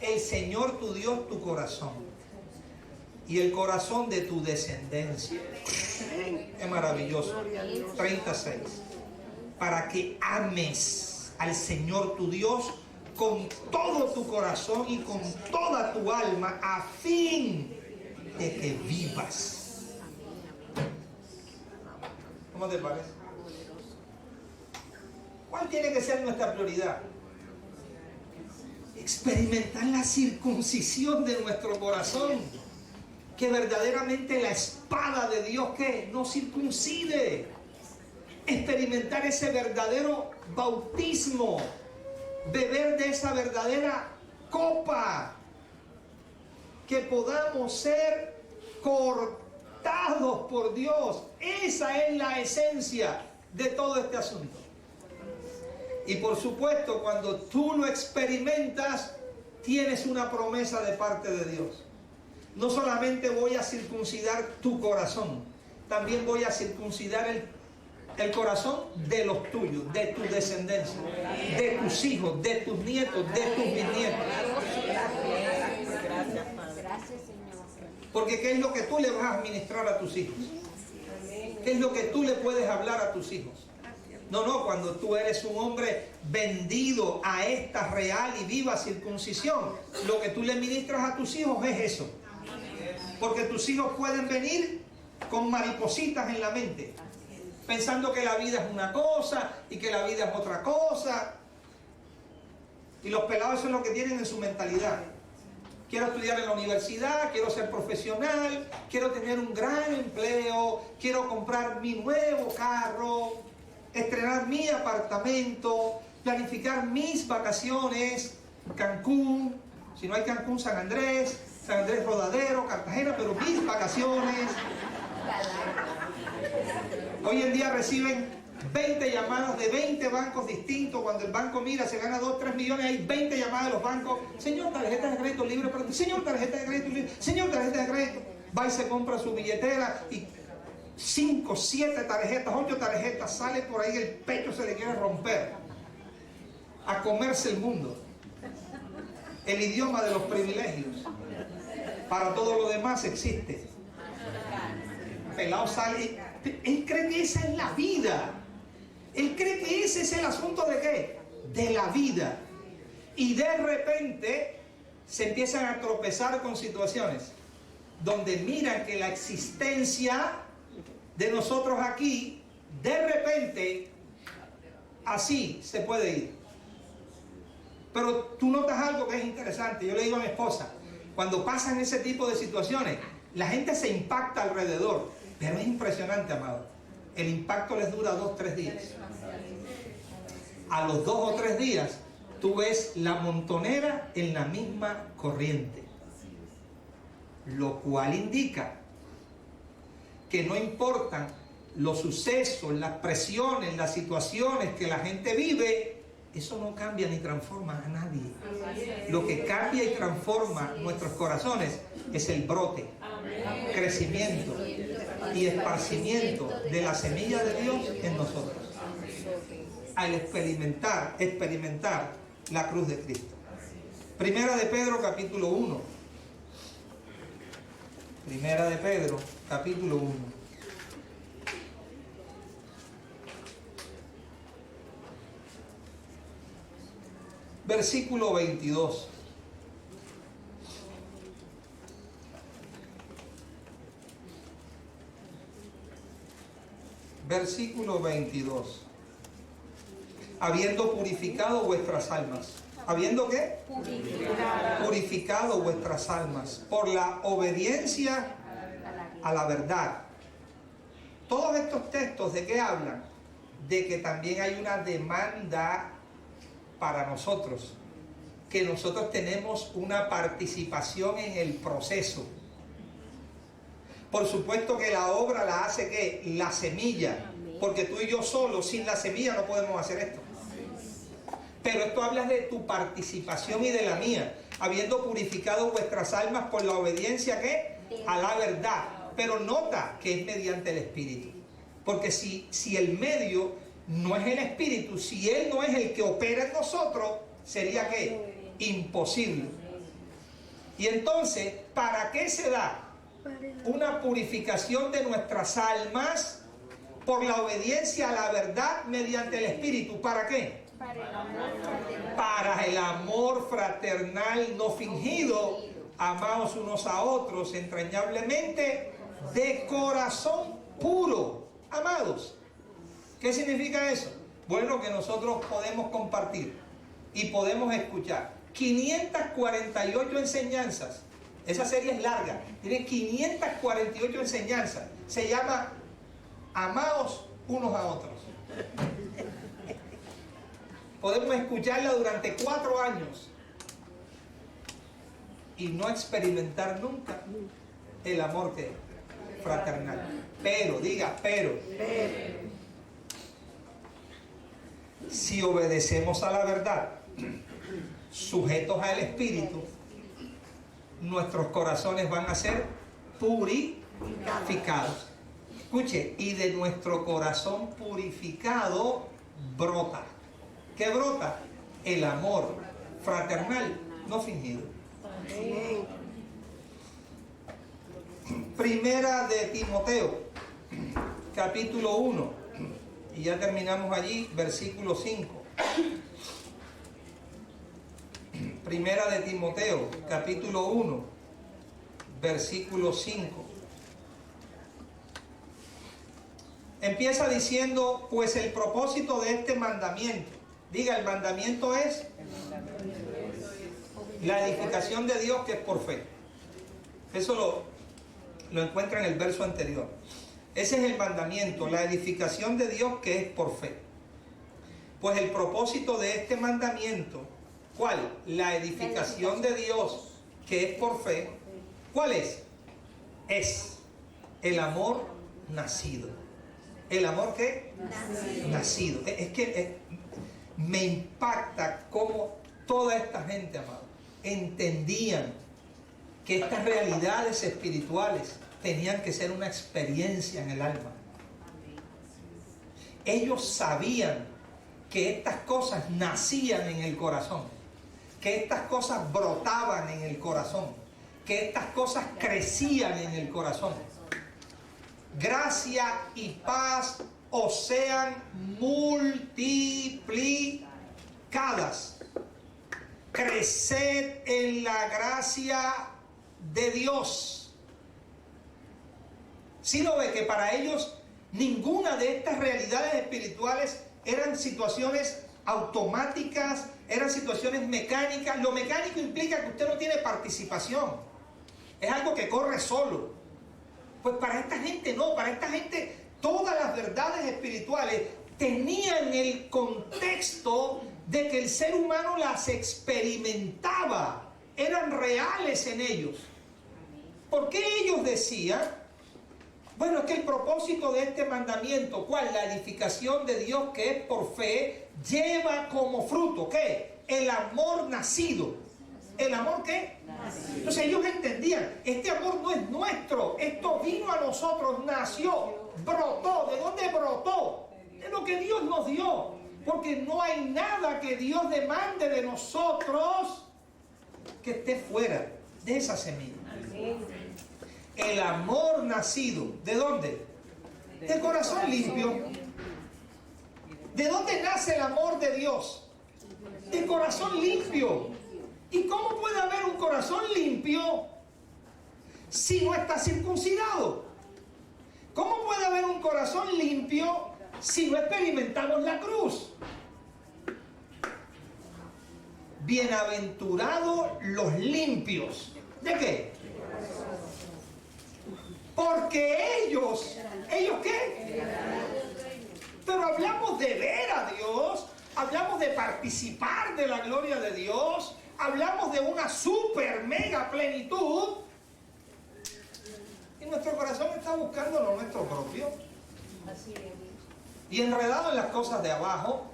El Señor tu Dios tu corazón. Y el corazón de tu descendencia. Es maravilloso. 36. Para que ames al Señor tu Dios con todo tu corazón y con toda tu alma, a fin de que vivas. ¿Cómo te parece? ¿Cuál tiene que ser nuestra prioridad? Experimentar la circuncisión de nuestro corazón. Que verdaderamente la espada de Dios que nos circuncide. Experimentar ese verdadero bautismo. Beber de esa verdadera copa. Que podamos ser cortados por Dios. Esa es la esencia de todo este asunto. Y por supuesto, cuando tú lo experimentas, tienes una promesa de parte de Dios. No solamente voy a circuncidar tu corazón, también voy a circuncidar el corazón de los tuyos, de tu descendencia, de tus hijos, de tus nietos, de tus bisnietos. Porque ¿qué es lo que tú le vas a administrar a tus hijos? ¿Qué es lo que tú le puedes hablar a tus hijos? No, cuando tú eres un hombre vendido a esta real y viva circuncisión, lo que tú le ministras a tus hijos es eso. Porque tus hijos pueden venir con maripositas en la mente, pensando que la vida es una cosa y que la vida es otra cosa. Y los pelados eso es lo que tienen en su mentalidad. Quiero estudiar en la universidad, quiero ser profesional, quiero tener un gran empleo, quiero comprar mi nuevo carro, estrenar mi apartamento, planificar mis vacaciones, Cancún, si no hay Cancún, San Andrés Rodadero, Cartagena, pero mis vacaciones. Hoy en día reciben 20 llamadas de 20 bancos distintos. Cuando el banco mira, se gana 2, 3 millones, hay 20 llamadas de los bancos. Señor, tarjeta de crédito libre para ti. Señor, tarjeta de crédito libre. Señor, tarjeta de crédito. Va y se compra su billetera y 5, 7 tarjetas, 8 tarjetas, sale por ahí, el pecho se le quiere romper. A comerse el mundo. El idioma de los privilegios. Para todo lo demás existe. Pelado sale, él cree que esa es la vida. Él cree que ese es el asunto de ¿qué? De la vida. Y de repente se empiezan a tropezar con situaciones donde miran que la existencia de nosotros aquí, de repente, así se puede ir. Pero tú notas algo que es interesante. Yo le digo a mi esposa, cuando pasan ese tipo de situaciones, la gente se impacta alrededor. Pero es impresionante, amado. El impacto les dura 2 o 3 días. A los 2 o 3 días, tú ves la montonera en la misma corriente. Lo cual indica que no importan los sucesos, las presiones, las situaciones que la gente vive, eso no cambia ni transforma a nadie. Lo que cambia y transforma nuestros corazones es el brote, crecimiento y esparcimiento de la semilla de Dios en nosotros. Al experimentar la cruz de Cristo. Primera de Pedro, capítulo 1. Primera de Pedro, capítulo 1. Versículo 22. Versículo 22. Habiendo purificado vuestras almas. ¿Habiendo qué? Purificado vuestras almas por la obediencia a la verdad. Todos estos textos, ¿de qué hablan? De que también hay una demanda para nosotros, que nosotros tenemos una participación en el proceso. Por supuesto que la obra la hace ¿qué? La semilla, porque tú y yo solos, sin la semilla, no podemos hacer esto. Pero esto habla de tu participación y de la mía, habiendo purificado vuestras almas por la obediencia ¿qué? A la verdad. Pero nota que es mediante el Espíritu, porque si el medio no es el Espíritu, si Él no es el que opera en nosotros, sería ¿qué? Imposible. Y entonces, ¿para qué se da una purificación de nuestras almas por la obediencia a la verdad mediante el Espíritu? ¿Para qué? Para el amor fraternal no fingido, amaos unos a otros entrañablemente de corazón puro. Amados, ¿qué significa eso? Bueno, que nosotros podemos compartir y podemos escuchar 548 enseñanzas. Esa serie es larga, tiene 548 enseñanzas. Se llama Amaos unos a otros. Podemos escucharla durante 4 años y no experimentar nunca el amor que fraternal. Pero, diga, pero. Si obedecemos a la verdad, sujetos al Espíritu, nuestros corazones van a ser purificados. Escuche, y de nuestro corazón purificado brota. ¿Qué brota? El amor fraternal no fingido. Primera de Timoteo, capítulo 1, y ya terminamos allí, versículo 5. Primera de Timoteo, capítulo 1, versículo 5. Empieza diciendo, pues el propósito de este mandamiento. Diga, el mandamiento es la edificación de Dios que es por fe. Eso lo encuentra en el verso anterior. Ese es el mandamiento, la edificación de Dios que es por fe. Pues el propósito de este mandamiento, ¿cuál? La edificación de Dios que es por fe. ¿Cuál es? Es el amor nacido. ¿El amor qué? Nacido. Es que me impacta cómo toda esta gente, amado, entendían que estas realidades espirituales tenían que ser una experiencia en el alma. Ellos sabían que estas cosas nacían en el corazón, que estas cosas brotaban en el corazón, que estas cosas crecían en el corazón. Gracia y paz os sean multiplicadas. Creced en la gracia de Dios. Si no ve que para ellos ninguna de estas realidades espirituales eran situaciones automáticas, eran situaciones mecánicas. Lo mecánico implica que usted no tiene participación, es algo que corre solo. Pues para esta gente no, para esta gente todas las verdades espirituales tenían el contexto de que el ser humano las experimentaba, eran reales en ellos. ¿Por qué ellos decían? Bueno, es que el propósito de este mandamiento, ¿cuál? La edificación de Dios que es por fe, lleva como fruto, ¿qué? El amor nacido. ¿El amor qué? Nacido. Entonces ellos entendían, este amor no es nuestro, esto vino a nosotros, nació, brotó. ¿De dónde brotó? De lo que Dios nos dio. Porque no hay nada que Dios demande de nosotros que esté fuera de esa semilla. El amor nacido, ¿de dónde? Del corazón limpio. ¿De dónde nace el amor de Dios? Del corazón limpio. ¿Y cómo puede haber un corazón limpio si no está circuncidado? ¿Cómo puede haber un corazón limpio si no experimentamos la cruz? Bienaventurados los limpios. ¿De qué? Porque ellos ¿qué? Pero hablamos de ver a Dios, hablamos de participar de la gloria de Dios, hablamos de una super mega plenitud, y nuestro corazón está buscando lo nuestro propio y enredado en las cosas de abajo,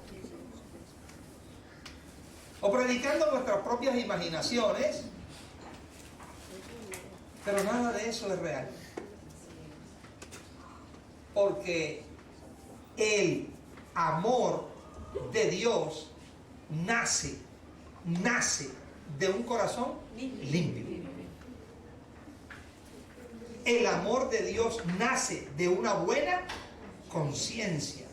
o predicando nuestras propias imaginaciones, pero nada de eso es real, porque el amor de Dios nace de un corazón limpio. El amor de Dios nace de una buena conciencia.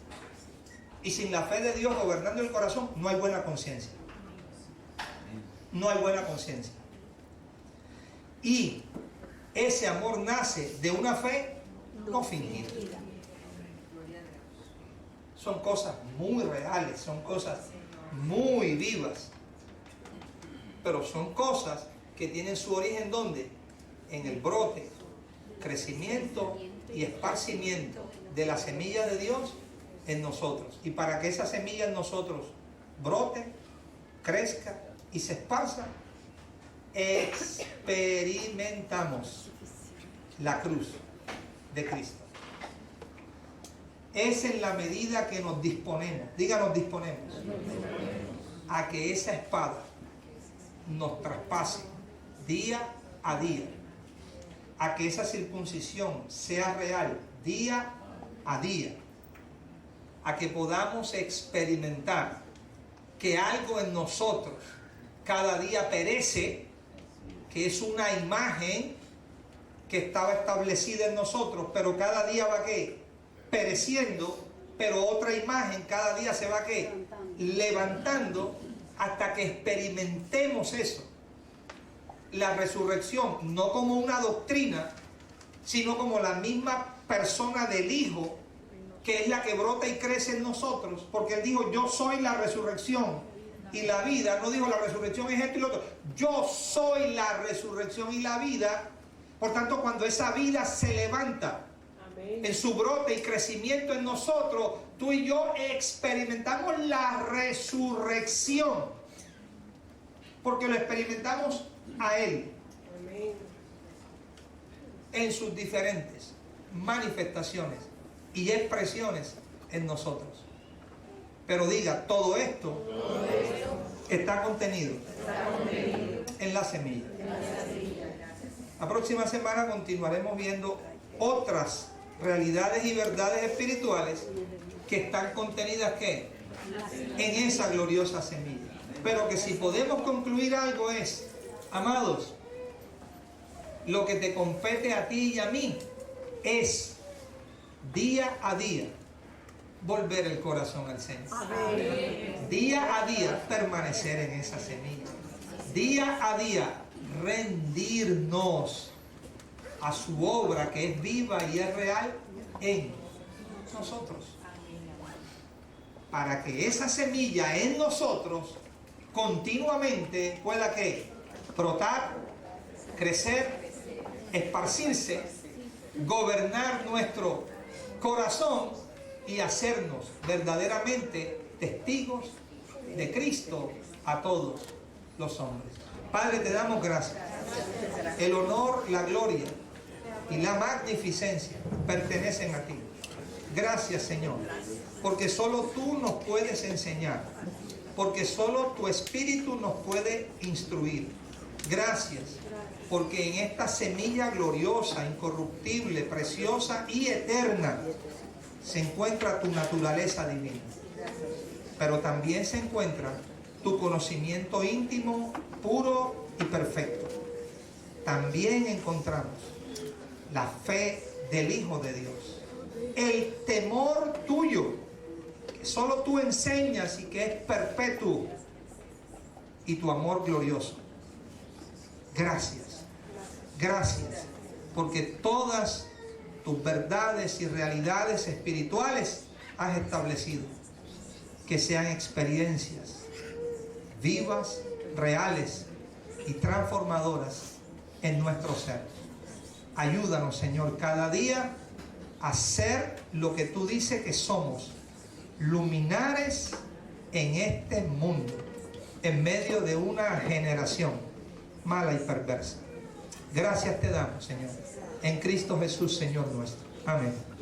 Y sin la fe de Dios gobernando el corazón, no hay buena conciencia. No hay buena conciencia. Y ese amor nace de una fe no fingida. Son cosas muy reales, son cosas muy vivas. Pero son cosas que tienen su origen ¿dónde? En el brote, crecimiento y esparcimiento de la semilla de Dios en nosotros. Y para que esa semilla en nosotros brote, crezca y se esparza, experimentamos la cruz de Cristo. Es en la medida que nos disponemos, díganos disponemos, a que esa espada nos traspase día a día, a que esa circuncisión sea real día a día, a que podamos experimentar que algo en nosotros cada día perece, que es una imagen que estaba establecida en nosotros, pero cada día va ¿qué? Pereciendo, pero otra imagen cada día se va ¿qué? Levantando, hasta que experimentemos eso, la resurrección, no como una doctrina, sino como la misma persona del Hijo, que es la que brota y crece en nosotros, porque Él dijo, yo soy la resurrección y la vida. No dijo la resurrección es esto y lo otro, yo soy la resurrección y la vida. Por tanto, cuando esa vida se levanta en su brote y crecimiento en nosotros, tú y yo experimentamos la resurrección, porque lo experimentamos a Él en sus diferentes manifestaciones y expresiones en nosotros. Pero diga, todo esto está contenido en la semilla. La próxima semana continuaremos viendo otras realidades y verdades espirituales que están contenidas ¿qué? En esa gloriosa semilla. Pero que si podemos concluir algo es, amados, lo que te compete a ti y a mí es día a día volver el corazón al centro. Día a día permanecer en esa semilla. Día a día rendirnos a su obra que es viva y es real en nosotros, para que esa semilla en nosotros continuamente pueda ¿qué? Brotar, crecer, esparcirse, gobernar nuestro corazón y hacernos verdaderamente testigos de Cristo a todos los hombres. Padre, te damos gracias. El honor, la gloria y la magnificencia pertenecen a ti. Gracias, Señor, porque solo tú nos puedes enseñar, porque solo tu Espíritu nos puede instruir. Gracias, porque en esta semilla gloriosa, incorruptible, preciosa y eterna se encuentra tu naturaleza divina, pero también se encuentra tu conocimiento íntimo, puro y perfecto. También encontramos la fe del Hijo de Dios, el temor tuyo, que solo tú enseñas y que es perpetuo, y tu amor glorioso. Gracias, gracias, porque todas tus verdades y realidades espirituales has establecido, que sean experiencias vivas, reales y transformadoras en nuestro ser. Ayúdanos, Señor, cada día a ser lo que tú dices que somos, luminares en este mundo, en medio de una generación mala y perversa. Gracias te damos, Señor, en Cristo Jesús, Señor nuestro. Amén.